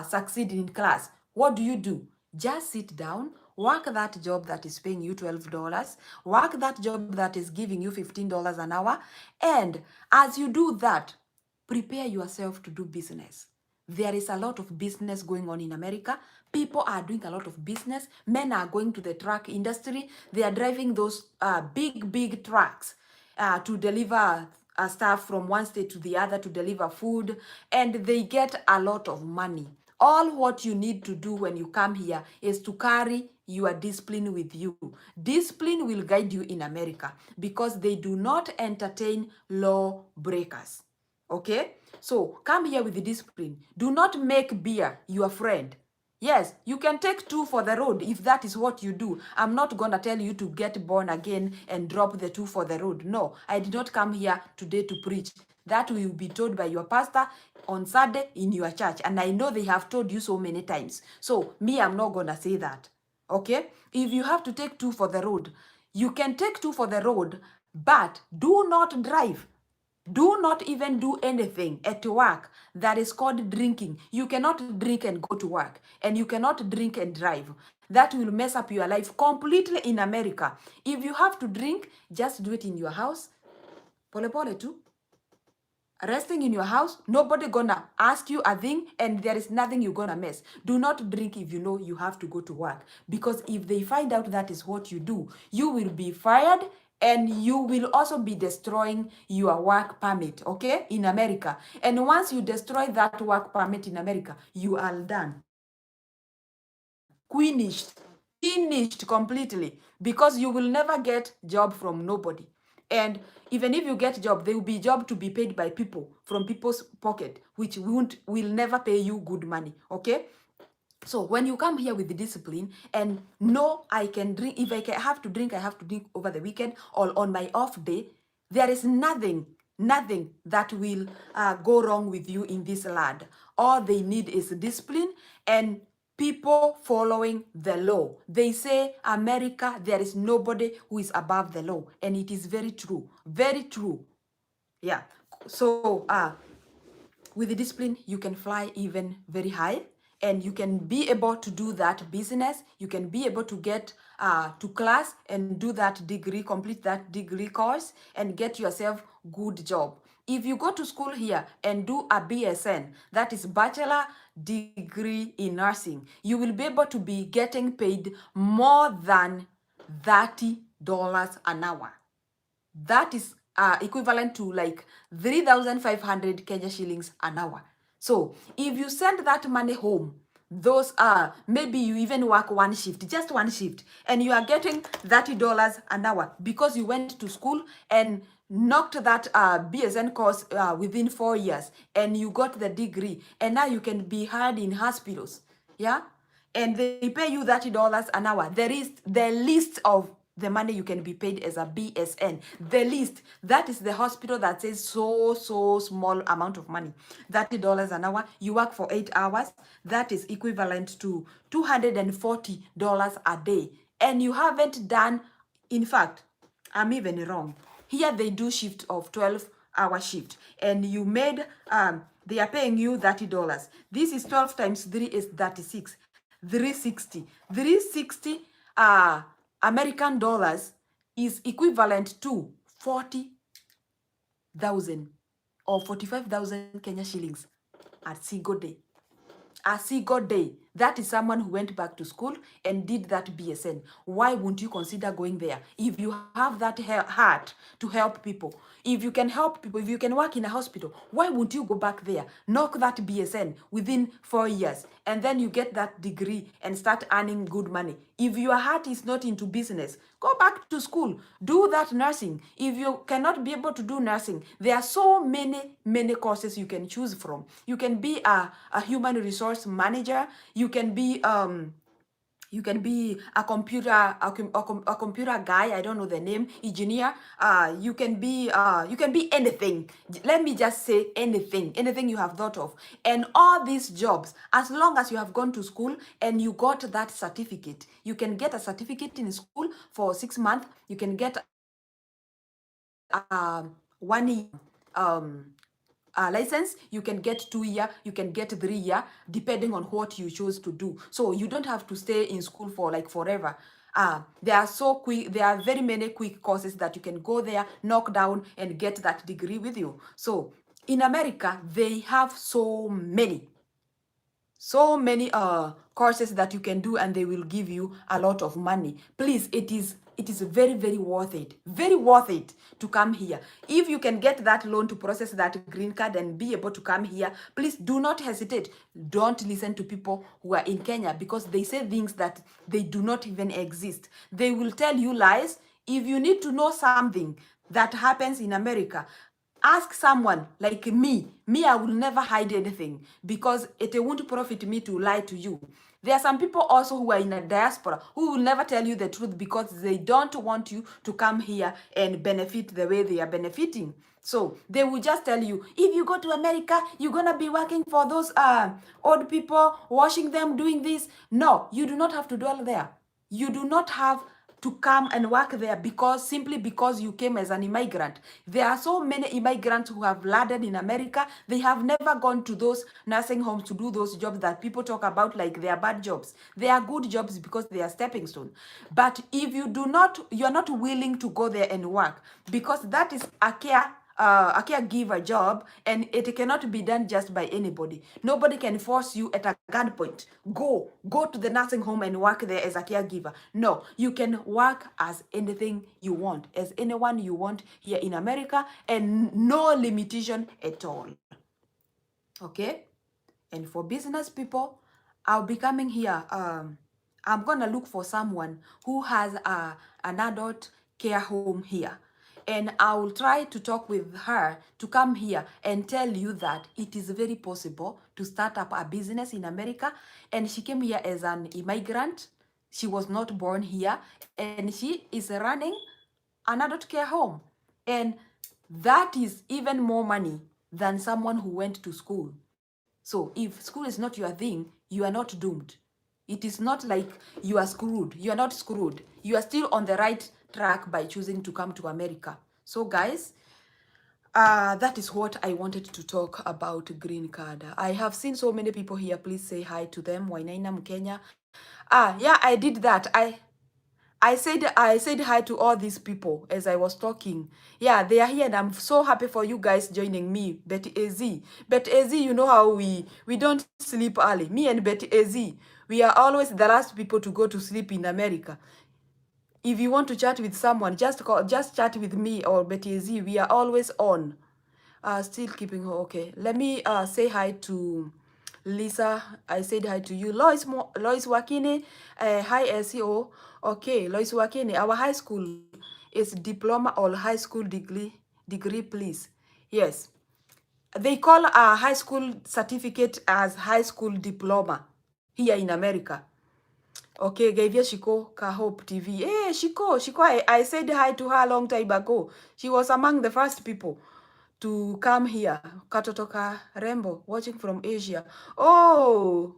succeed in class. What do? Just sit down, work that job that is paying you $12, work that job that is giving you $15 an hour, and as you do that, prepare yourself to do business. There is a lot of business going on in America. People are doing a lot of business. Men are going to the truck industry. They are driving those big trucks to deliver stuff from one state to the other, to deliver food, and they get a lot of money. All what you need to do when you come here is to carry your discipline with you. Discipline will guide you in America because they do not entertain law breakers. Okay? So come here with the discipline. Do not make beer your friend. Yes, you can take 2 for the road if that is what you do. I'm not going to tell you to get born again and drop the 2 for the road. No, I did not come here today to preach. That will be told by your pastor on Sunday in your church. And I know they have told you so many times. So me, I'm not going to say that. Okay? If you have to take 2 for the road, you can take 2 for the road, but do not drive. Do not even do anything at work that is called drinking. You cannot drink and go to work, and you cannot drink and drive. That will mess up your life completely in America. If you have to drink, just do it in your house. Pole pole too. Resting in your house, nobody gonna ask you a thing, and there is nothing you're gonna mess. Do not drink if you know you have to go to work, because if they find out that is what you do, you will be fired, and you will also be destroying your work permit, okay, in America. And once you destroy that work permit in America, you are done. Finished completely, because you will never get job from nobody. And even if you get job, there will be job to be paid by people from people's pocket, which will never pay you good money. Okay? So when you come here with the discipline and know I can drink, if I have to drink, I have to drink over the weekend or on my off day, there is nothing that will go wrong with you in this land. All they need is discipline and people following the law. They say America, there is nobody who is above the law, and it is very true. Very true. Yeah. So with the discipline, you can fly even very high, and you can be able to do that business. You can be able to get to class and do that degree, complete that degree course, and get yourself good job. If you go to school here and do a BSN, that is Bachelor Degree in Nursing, you will be able to be getting paid more than $30 an hour. That is equivalent to like 3,500 Kenya shillings an hour. So if you send that money home, those are, maybe you even work one shift, just one shift, and you are getting $30 an hour because you went to school and knocked that BSN course within 4 years, and you got the degree, and now you can be hired in hospitals, yeah, and they pay you $30 an hour. There is the list of the money you can be paid as a BSN. The list, that is the hospital that says so small amount of money, $30 an hour. You work for 8 hours. That is equivalent to $240 a day, and you haven't done. In fact, I'm even wrong. Here they do shift of 12-hour shift, and you made they are paying you $30. This is 12 times 3 is 36. 360. 360 American dollars is equivalent to 40,000 or 45,000 Kenya shillings at single day. A single day. That is someone who went back to school and did that BSN. Why won't you consider going there? If you have that heart to help people, if you can help people, if you can work in a hospital, why won't you go back there, knock that BSN within 4 years, and then you get that degree and start earning good money? If your heart is not into business, go back to school, do that nursing. If you cannot be able to do nursing, there are so many courses you can choose from. You can be a human resource manager. You can be a computer guy. I don't know the name. Engineer. You can be anything. Let me just say anything you have thought of. And all these jobs, as long as you have gone to school and you got that certificate, you can get a certificate in school for 6 months. You can get 1 year license. You can get 2 year, you can get 3 year, depending on what you choose to do. So you don't have to stay in school for like forever. There are so quick, there are very many quick courses that you can go there, knock down, and get that degree with you. So in America, they have so many courses that you can do, and they will give you a lot of money. Please, it is very worth it to come here. If you can get that loan to process that green card and be able to come here, please do not hesitate. Don't listen to people who are in Kenya, because they say things that they do not even exist. They will tell you lies. If you need to know something that happens in America, ask someone like me. I will never hide anything, because it won't profit me to lie to you. There are some people also who are in a diaspora who will never tell you the truth, because they don't want you to come here and benefit the way they are benefiting. So they will just tell you, if you go to America, you're gonna be working for those old people, washing them, doing this. No, you do not have to dwell there. You do not have to come and work there simply because you came as an immigrant. There are so many immigrants who have landed in America. They have never gone to those nursing homes to do those jobs that people talk about like they are bad jobs. They are good jobs because they are stepping stone. But if you are not willing to go there and work, because that is a caregiver job, and it cannot be done just by anybody. Nobody can force you at a gunpoint. Go to the nursing home and work there as a caregiver. No, you can work as anything you want, as anyone you want here in America, and no limitation at all. Okay? And for business people, I'll be coming here. I'm gonna look for someone who has an adult care home here, and I will try to talk with her to come here and tell you that it is very possible to start up a business in America. And she came here as an immigrant. She was not born here, and she is running an adult care home, and that is even more money than someone who went to school. So if school is not your thing, you are not doomed. It is not like you are screwed. You are not screwed. You are still on the right track by choosing to come to America. So guys, that is what I wanted to talk about green card. I have seen so many people here. Please say hi to them. Wainaina Mkenya. Yeah, I did that. I said hi to all these people as I was talking. Yeah, they are here, and I'm so happy for you guys joining me. Betty AZ. Betty AZ, you know how we don't sleep early. Me and Betty AZ, we are always the last people to go to sleep in America. If you want to chat with someone, just chat with me or Betty AZ. We are always on. Still keeping her. Okay, let me say hi to Lisa. I said hi to you. Lois Wakini. Hi SEO. Okay, Lois Wakini. Our high school is diploma or high school degree degree, please. Yes. They call a high school certificate as high school diploma here in America. Okay, Gavia Shiko, Ka Hope TV. Hey, Shiko, I said hi to her a long time ago. She was among the first people to come here. Katotoka Rembo, watching from Asia. Oh,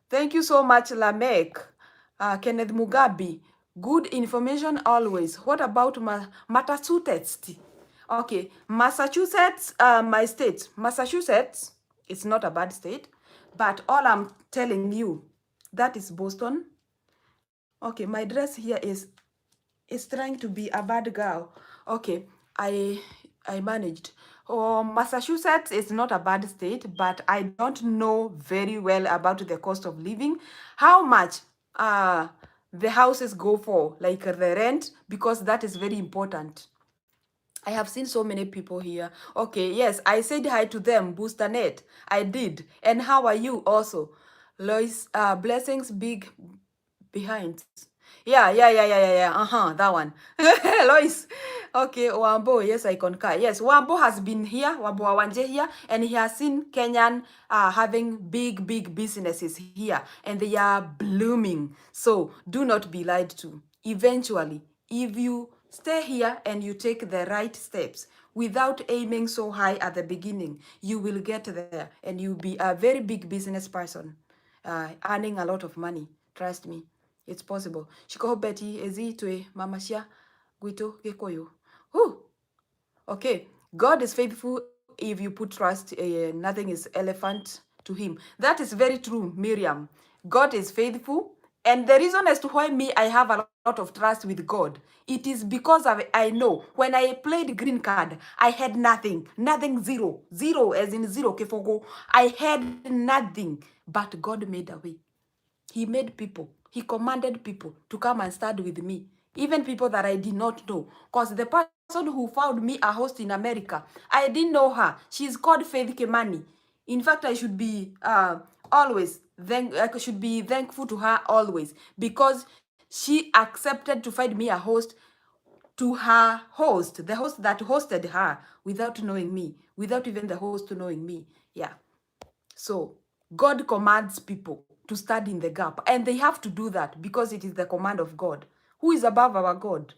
thank you so much, Lamek. Kenneth Mugabe. Good information always. What about Massachusetts? Okay, Massachusetts, my state. Massachusetts, it's not a bad state, but all I'm telling you, that is Boston. Okay, my dress here is trying to be a bad girl. Okay, I managed. Oh, Massachusetts is not a bad state, but I don't know very well about the cost of living. How much the houses go for, like the rent, because that is very important. I have seen so many people here. Okay, yes, I said hi to them, Booster Net. I did. And how are you also? Lois, blessings big behind. Yeah. That one. Lois. Okay, Wambo. Yes, I concur. Yes, Wambo has been here. Wambo Awanje here, and he has seen Kenyan having big businesses here, and they are blooming. So do not be lied to. Eventually, if you stay here and you take the right steps without aiming so high at the beginning, you will get there, and you'll be a very big business person, earning a lot of money. Trust me. It's possible. Shiko Betty ezitwe mamashia guito gekoyo. Whew. Okay. God is faithful if you put trust. Nothing is elephant to him. That is very true, Miriam. God is faithful. And the reason as to why I have a lot of trust with God, it is because I know when I played Greencard, I had nothing, zero as in zero kefogo. I had nothing, but God made a way. He made people. He commanded people to come and study with me. Even people that I did not know. Because the person who found me a host in America, I didn't know her. She's called Faith Kemani. In fact, I should be always I should be thankful to her always, because she accepted to find me a host to her host, the host that hosted her, without knowing me, without even the host knowing me. Yeah. So God commands people to stand in the gap, and they have to do that because it is the command of God. Who is above our God?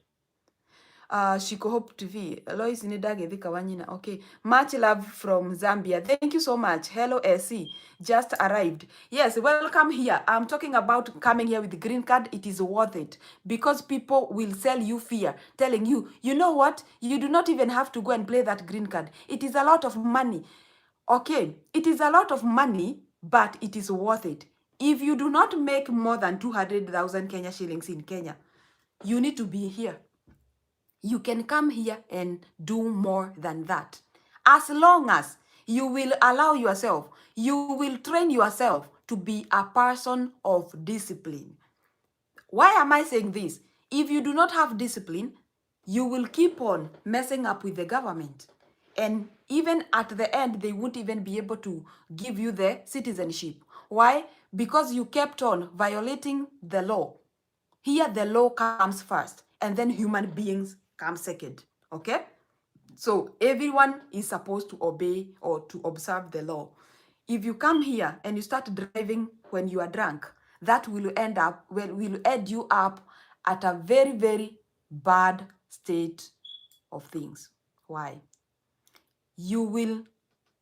Shiko Hope TV. Lois Nidage Vikawanyina. Okay. Much love from Zambia. Thank you so much. Hello, SC. Just arrived. Yes, welcome here. I'm talking about coming here with the green card. It is worth it because people will sell you fear, telling you, you know what? You do not even have to go and play that green card. It is a lot of money. Okay, it is a lot of money, but it is worth it. If you do not make more than 200,000 Kenya shillings in Kenya, you need to be here. You can come here and do more than that. As long as you will allow yourself, you will train yourself to be a person of discipline. Why am I saying this? If you do not have discipline, you will keep on messing up with the government. And even at the end, they won't even be able to give you the citizenship. Why? Because you kept on violating the law. Here, the law comes first, and then human beings come second. Okay? So everyone is supposed to obey or to observe the law. If you come here and you start driving when you are drunk, that will end you up at a very bad state of things. Why? You will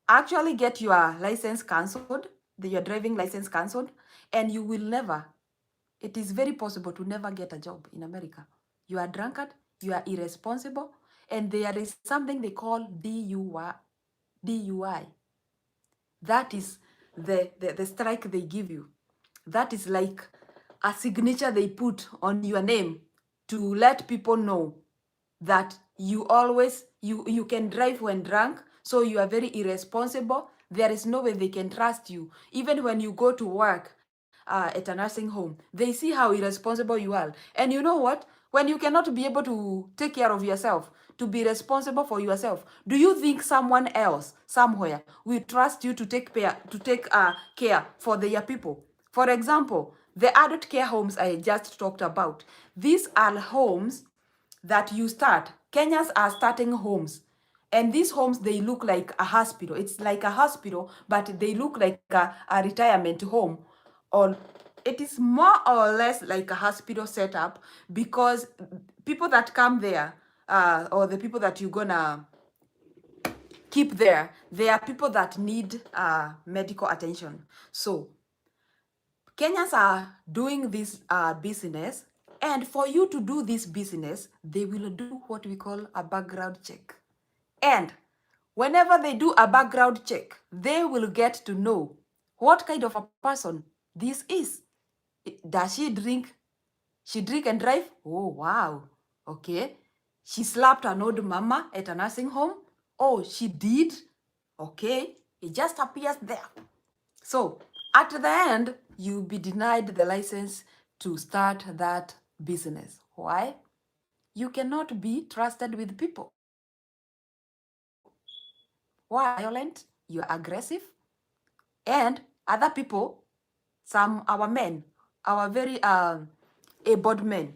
actually get your license cancelled, your driving license cancelled, and you will never, it is very possible to never get a job in America. You are drunkard, you are irresponsible, and there is something they call DUI. That is the strike they give you. That is like a signature they put on your name to let people know that you always, you can drive when drunk, so you are very irresponsible. There is no way they can trust you. Even when you go to work at a nursing home, they see how irresponsible you are. And you know what? When you cannot be able to take care of yourself, to be responsible for yourself, do you think someone else somewhere will trust you to take care for their people? For example, the adult care homes I just talked about, these are homes that you start. Kenyans are starting homes, And these homes, they look like a hospital. It's like a hospital, but they look like a retirement home. Or it is more or less like a hospital setup, because people that come there, or the people that you're gonna keep there, they are people that need medical attention. So Kenyans are doing this business, and for you to do this business, they will do what we call a background check. And whenever they do a background check, they will get to know what kind of a person this is. Does she drink? She drink and drive? Oh, wow. Okay. She slapped an old mama at a nursing home? Oh, she did? Okay. It just appears there. So at the end, you'll be denied the license to start that business. Why? You cannot be trusted with people. Why? Violent, you're aggressive, and other people, our men, our very able men,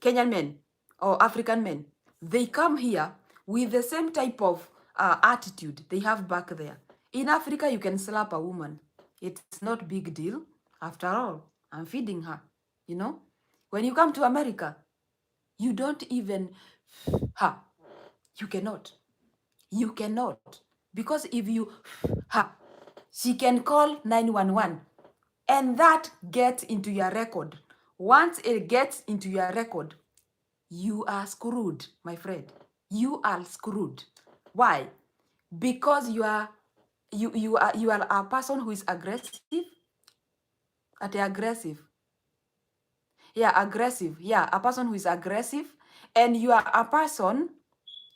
Kenyan men or African men, they come here with the same type of attitude they have back there. In Africa, you can slap a woman. It's not big deal. After all, I'm feeding her, you know? When you come to America, you don't even, you cannot. You cannot. Because if you, she can call 911, and that gets into your record. Once it gets into your record, you are screwed, my friend. You are screwed. Why? Because you are a person who is aggressive. Aggressive. Yeah, aggressive. Yeah, a person who is aggressive, and you are a person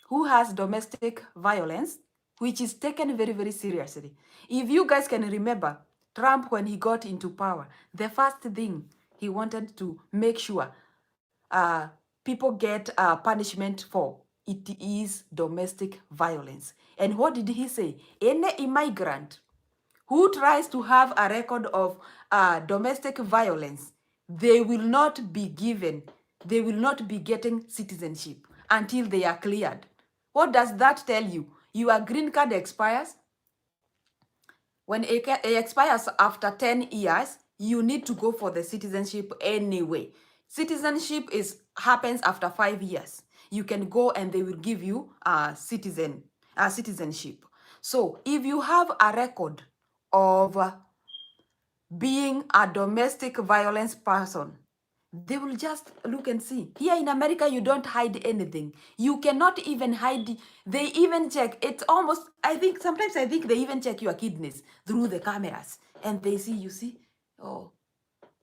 who has domestic violence, which is taken very, very seriously. If you guys can remember, Trump, when he got into power, the first thing he wanted to make sure people get punishment for, it is domestic violence. And what did he say? Any immigrant who tries to have a record of domestic violence, they will not be getting citizenship until they are cleared. What does that tell you? Your green card expires. When it expires after 10 years, you need to go for the citizenship anyway. Citizenship happens after 5 years. You can go and they will give you citizenship. So if you have a record of being a domestic violence person, they will just look and see. Here in America, you don't hide anything. You cannot even hide. They even check. It's almost, sometimes I think they even check your kidneys through the cameras. And they see, you see, oh,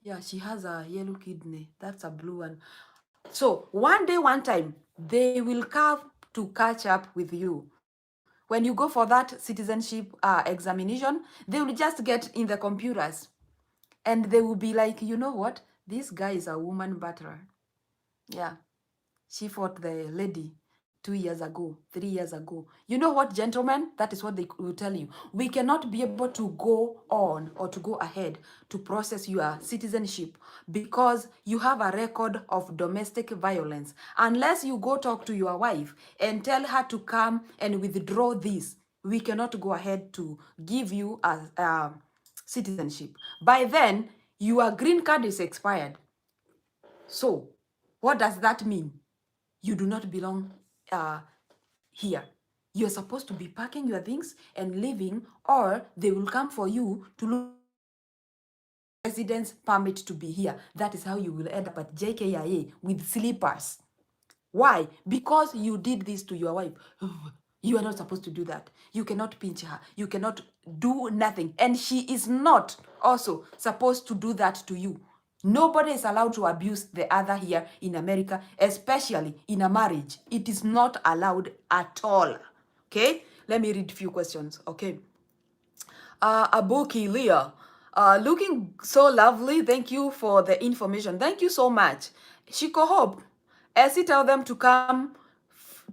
yeah, she has a yellow kidney. That's a blue one. So one day, one time, they will come to catch up with you. When you go for that citizenship examination, they will just get in the computers, and they will be like, you know what? This guy is a woman batterer. Yeah. She fought the lady 2 years ago, 3 years ago. You know what, gentlemen? That is what they will tell you. We cannot be able to go on or to go ahead to process your citizenship because you have a record of domestic violence. Unless you go talk to your wife and tell her to come and withdraw this, we cannot go ahead to give you a citizenship. By then, your green card is expired. So, what does that mean? You do not belong here. You're supposed to be packing your things and leaving, or they will come for you to look residence permit to be here. That is how you will end up at JKIA with slippers. Why? Because you did this to your wife. You are not supposed to do that. You cannot pinch her. You cannot do nothing. And she is not also supposed to do that to you. Nobody is allowed to abuse the other here in America, especially in a marriage. It is not allowed at all. Okay? Let me read a few questions. Okay. Abuki Leah, looking so lovely. Thank you for the information. Thank you so much. Shiko Hope, Essie tell them to come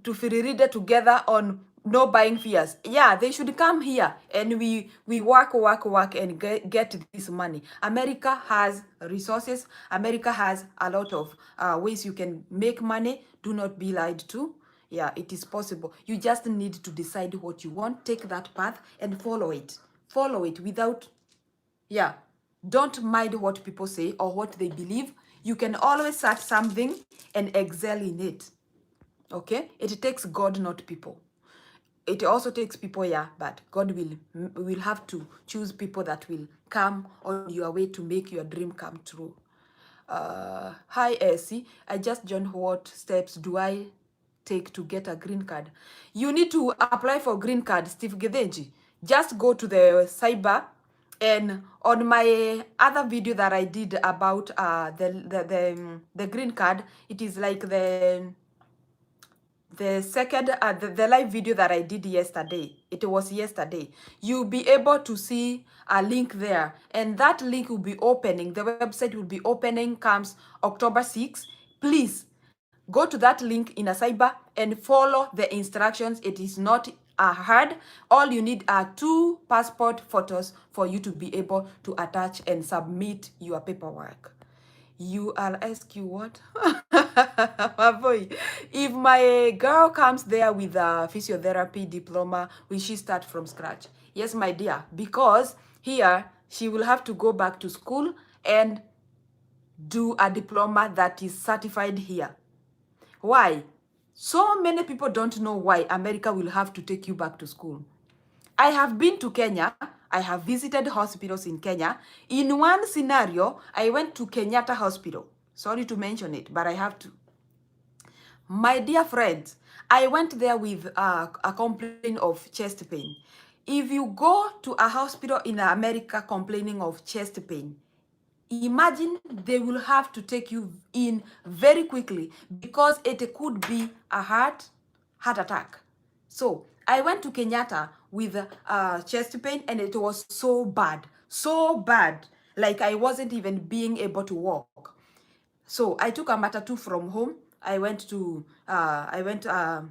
to Firirida together on no buying fears. Yeah, they should come here and we work and get this money. America has resources. America has a lot of ways you can make money. Do not be lied to. Yeah, it is possible. You just need to decide what you want, take that path and follow it. Follow it without, yeah, don't mind what people say or what they believe. You can always start something and excel in it. Okay? It takes God, not people. It also takes people, yeah, but God will have to choose people that will come on your way to make your dream come true. Hi, Essie. I just joined. What steps do I take to get a green card? You need to apply for green card, Steve Gedeji. Just go to the cyber, and on my other video that I did about the green card, it is like the second the live video that I did yesterday. It was yesterday. You'll be able to see a link there, and that link will be opening. The website will be opening comes October 6. Please go to that link in a cyber and follow the instructions. It is not hard. All you need are 2 passport photos for you to be able to attach and submit your paperwork. I'll ask you what? My boy, if my girl comes there with a physiotherapy diploma, will she start from scratch? Yes, my dear, because here she will have to go back to school and do a diploma that is certified here. Why? So many people don't know why America will have to take you back to school. I have been to Kenya. I have visited hospitals in Kenya. In one scenario, I went to Kenyatta Hospital. Sorry to mention it, but I have to. My dear friends, I went there with a complaint of chest pain. If you go to a hospital in America complaining of chest pain, imagine they will have to take you in very quickly because it could be a heart attack. So I went to Kenyatta with chest pain, and it was so bad, like I wasn't even being able to walk. So I took a matatu from home. I went to Kenyatta,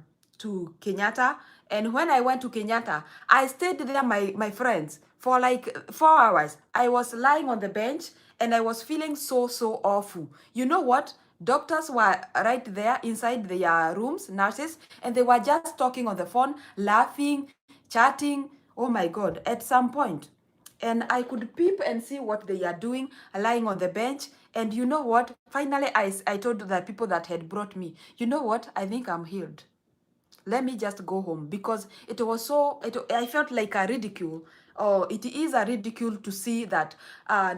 and when I went to Kenyatta, I stayed there, my friends, for like 4 hours. I was lying on the bench and I was feeling so awful. You know what? Doctors were right there inside their rooms, nurses, and they were just talking on the phone, laughing, chatting. Oh my God! At some point, and I could peep and see what they are doing, lying on the bench. And you know what? Finally, I told the people that had brought me, you know what? I think I'm healed. Let me just go home, because it was I felt like a ridicule. Oh, it is a ridicule to see that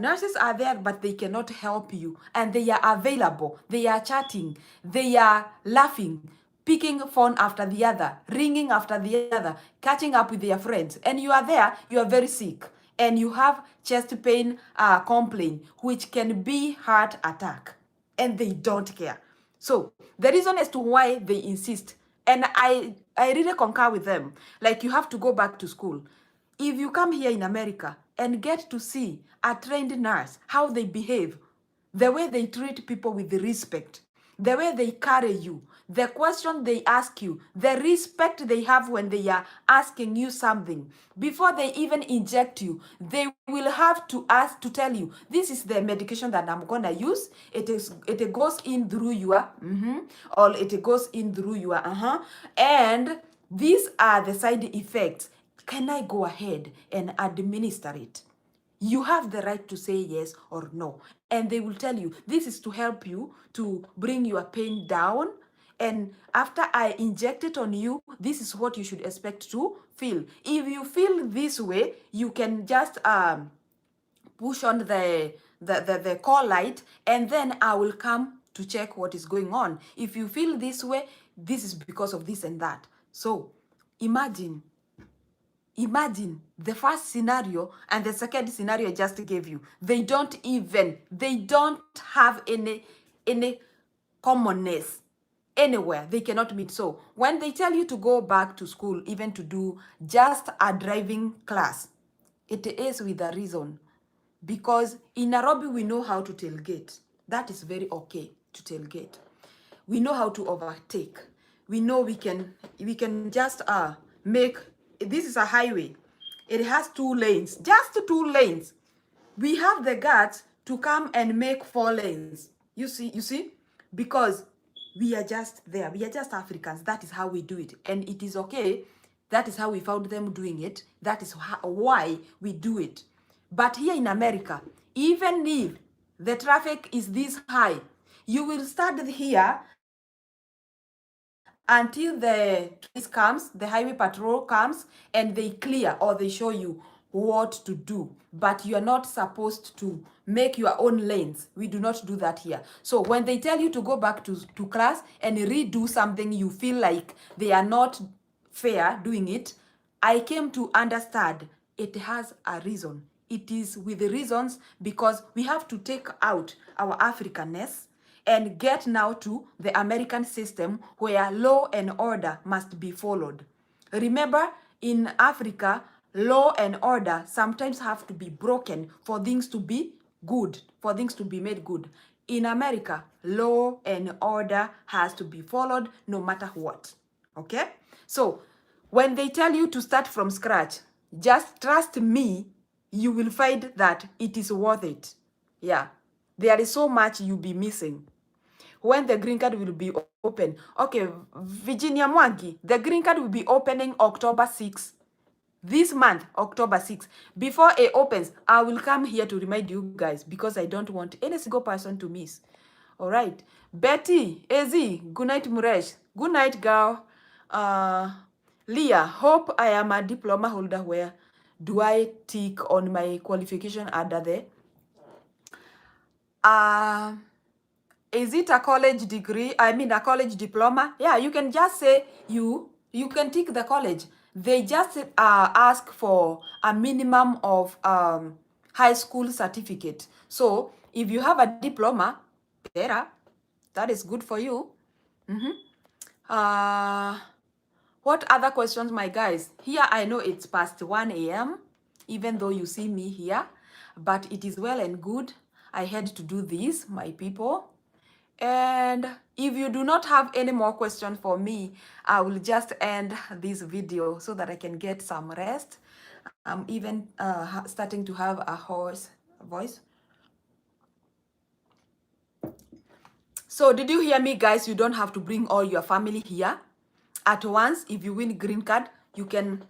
nurses are there, but they cannot help you. And they are available. They are chatting. They are laughing, picking phone after the other, ringing after the other, catching up with their friends. And you are there, you are very sick. And you have chest pain complaint, which can be heart attack. And they don't care. So the reason as to why they insist, and I really concur with them, like you have to go back to school. If you come here in America and get to see a trained nurse, how they behave, the way they treat people with respect, the way they carry you, the question they ask you, the respect they have when they are asking you something. Before they even inject you, they will have to ask to tell you, this is the medication that I'm gonna use. It goes in through your or it goes in through your and these are the side effects. Can I go ahead and administer it? You have the right to say yes or no. And they will tell you, this is to help you to bring your pain down. And after I inject it on you, this is what you should expect to feel. If you feel this way, you can just push on the call light, and then I will come to check what is going on. If you feel this way, this is because of this and that. So imagine the first scenario and the second scenario I just gave you. They don't have any commonness anywhere. They cannot meet. So when they tell you to go back to school, even to do just a driving class, it is with a reason. Because in Nairobi, we know how to tailgate. That is very okay to tailgate. We know how to overtake. We know we can just make, this is a highway. It has 2 lanes, just 2 lanes. We have the guts to come and make 4 lanes. You see? Because We are just there. We are just Africans. That is how we do it. And it is okay. That is how we found them doing it. That is why we do it. But here in America, even if the traffic is this high, you will start here until the police comes, the highway patrol comes, and they clear or they show you what to do. But you are not supposed to make your own lanes. We do not do that here. So when they tell you to go back to class and redo something, you feel like they are not fair doing it. I came to understand it has a reason. It is with the reasons because we have to take out our Africanness and get now to the American system where law and order must be followed. Remember, in Africa, law and order sometimes have to be broken for things to be good, for things to be made good. In America, law and order has to be followed no matter what. Okay? So, when they tell you to start from scratch, just trust me, you will find that it is worth it. Yeah. There is so much you'll be missing. When the green card will be open. Okay, Virginia Mwangi, the green card will be opening October 6th. This month, October 6th. Before it opens, I will come here to remind you guys because I don't want any single person to miss. All right. Betty, Ezi, good night, Muresh. Good night, girl. Leah, hope I am a diploma holder. Where do I tick on my qualification under there? Is it a college degree? I mean, a college diploma? Yeah, you can just say you can tick the college. They just ask for a minimum of high school certificate. So if you have a diploma, better. That is good for you. What other questions, my guys? Here I know it's past 1 a.m. even though you see me here, but it is well and good. I had to do this, my people. And if you do not have any more questions for me, I will just end this video so that I can get some rest. I'm even starting to have a hoarse voice. So did you hear me, guys? You don't have to bring all your family here at once. If you win green card, you can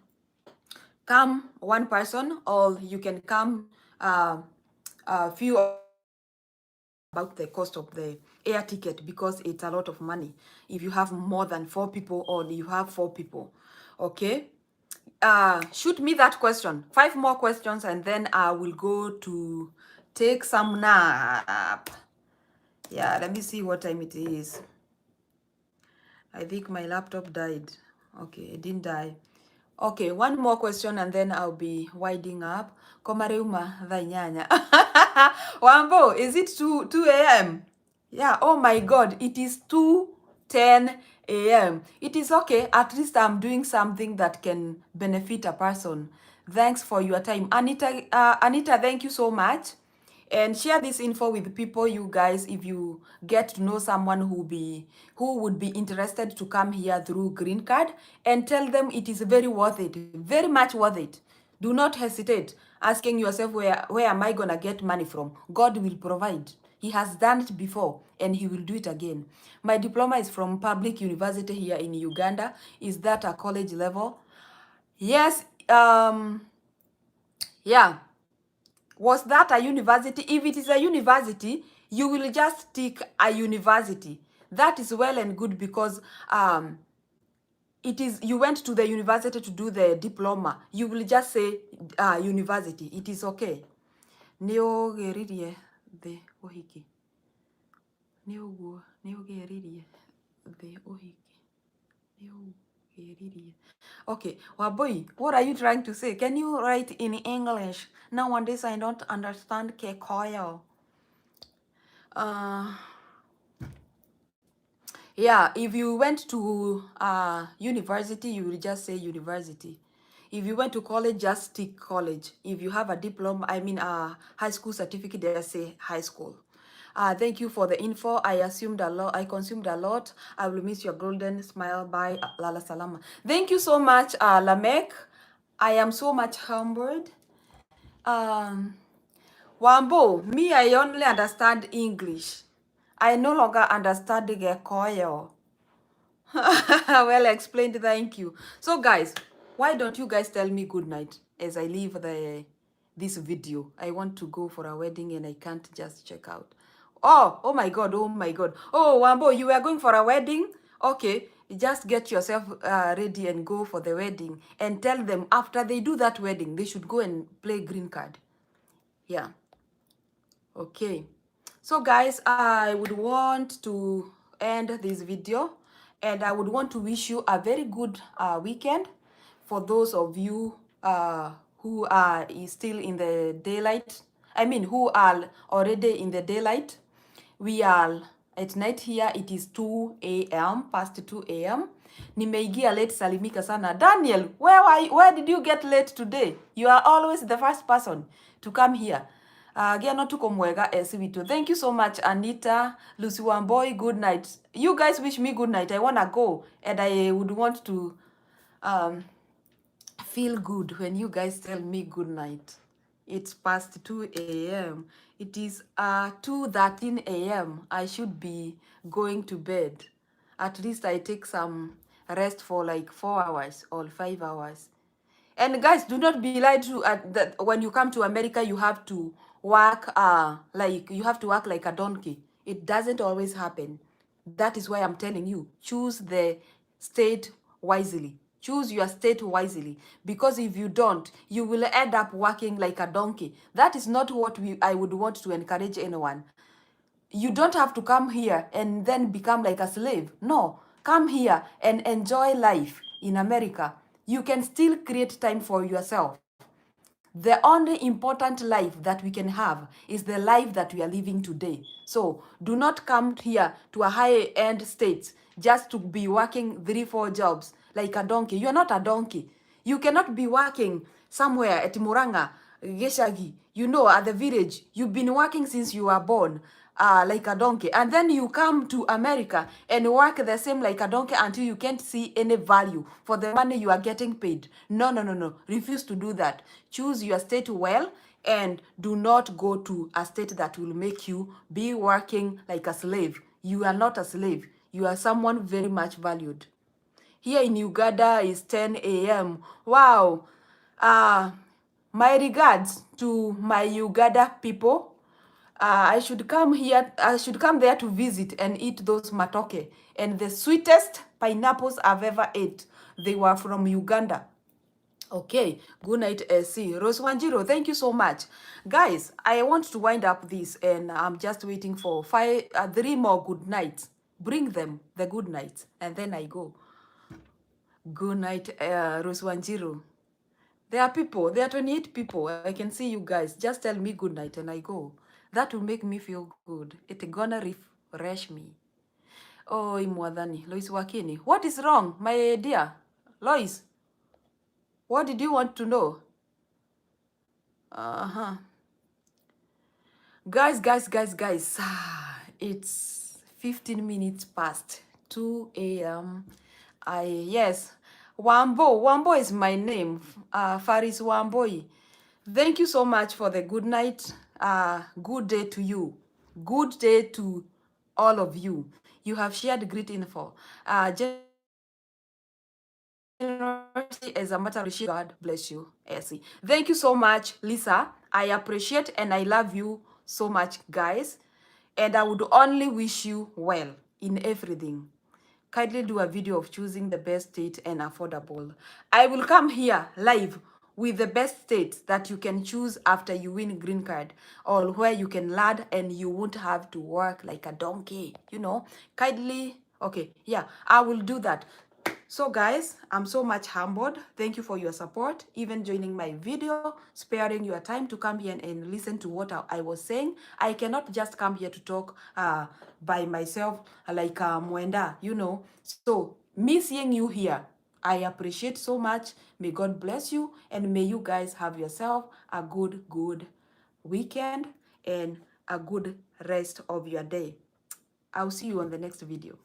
come one person or you can come a few about the cost of the air ticket because it's a lot of money if you have more than 4 people or you have 4 people. Okay, shoot me that question, 5 more questions, and then I will go to take some nap. Yeah, let me see what time it is. I think my laptop died. Okay, it didn't die. Okay, one more question and then I'll be winding up. Komareuma Vanyanya. Wambo, is it 2 a.m.? Yeah, oh my God, it is 2:10 a.m. It is okay. At least I'm doing something that can benefit a person. Thanks for your time. Anita, thank you so much. And share this info with people, you guys, if you get to know someone who would be interested to come here through green card, and tell them it is very worth it, very much worth it. Do not hesitate asking yourself, where am I gonna get money from? God will provide. He has done it before and he will do it again. My diploma is from public university here in Uganda. Is that a college level? Yes. Yeah. Was that a university? If it is a university, you will just tick a university. That is well and good because it is, you went to the university to do the diploma. You will just say university. It is okay. Neogeririe the ohiki. Neogeririe the ohiki. Okay, Waboi, what are you trying to say? Can you write in English? Nowadays, I don't understand Kekoyo. Yeah, if you went to university, you will just say university. If you went to college, just tick college. If you have a diploma, I mean a high school certificate, just say high school. Thank you for the info. I assumed a lot. I consumed a lot. I will miss your golden smile. Bye, Lala Salama. Thank you so much, Lamek. I am so much humbled. Wambo, me, I only understand English. I no longer understand the Gekoyo. Well explained, thank you. So guys, why don't you guys tell me good night as I leave this video? I want to go for a wedding and I can't just check out. Oh my god, oh my god. Oh, Wambo, you were going for a wedding? Okay, just get yourself ready and go for the wedding and tell them after they do that wedding, they should go and play green card. Yeah. Okay, so guys, I would want to end this video and I would want to wish you a very good weekend. For those of you who are still in the daylight, I mean who are already in the daylight, we are at night here. It is 2 a.m. past 2 a.m. Nimeingia late, salimika sana. Daniel, where did you get late today? You are always the first person to come here. Giano tuko mwega esivitu. Thank you so much, Anita, Lucy Wamboy, good night. You guys wish me good night. I wanna go and I would want to um, feel good when you guys tell me good night. It's past 2 a.m. It is 2:13 a.m. I should be going to bed. At least I take some rest for like 4 hours or 5 hours. And guys, do not be lied to that when you come to America, you have to work like a donkey. It doesn't always happen. That is why I'm telling you, choose the state wisely. Choose your state wisely, because if you don't, you will end up working like a donkey. That is not what I would want to encourage anyone. You don't have to come here and then become like a slave. No, come here and enjoy life in America. You can still create time for yourself. The only important life that we can have is the life that we are living today. So do not come here to a high-end state just to be working 3-4 jobs like a donkey. You are not a donkey. You cannot be working somewhere at Muranga, Geshagi, at the village. You've been working since you were born. Like a donkey, and then you come to America and work the same like a donkey until you can't see any value for the money you are getting paid. No, no, no, no. Refuse to do that. Choose your state well and do not go to a state that will make you be working like a slave. You are not a slave. You are someone very much valued. Here in Uganda is 10 a.m. Wow. My regards to my Uganda people. I should come there to visit and eat those matoke. And the sweetest pineapples I've ever ate, they were from Uganda. Okay, good night, SC. Rose Wanjiro, thank you so much. Guys, I want to wind up this and I'm just waiting for 3 more good nights. Bring them the good nights and then I go. Good night, Rose Wanjiro. There are 28 people. I can see you guys. Just tell me good night and I go. That will make me feel good. It's gonna refresh me. Oh, Imwadhani. Lois Wakini. What is wrong, my dear? Lois, what did you want to know? Uh-huh. Guys. It's 15 minutes past 2 a.m. Yes. Wambo is my name. Faris Wamboi. Thank you so much for the good night. Good day to you. Good day to all of you. You have shared great info. As a matter of God bless you, Essie. Thank you so much, Lisa. I appreciate and I love you so much, guys. And I would only wish you well in everything. Kindly do a video of choosing the best state and affordable. I will come here live with the best states that you can choose after you win green card, or where you can land and you won't have to work like a donkey, kindly. Okay, yeah, I will do that. So guys, I'm so much humbled. Thank you for your support, even joining my video, sparing your time to come here and listen to what I was saying. I cannot just come here to talk by myself like Mwenda, So me seeing you here, I appreciate so much. May God bless you and may you guys have yourself a good weekend and a good rest of your day. I'll see you on the next video.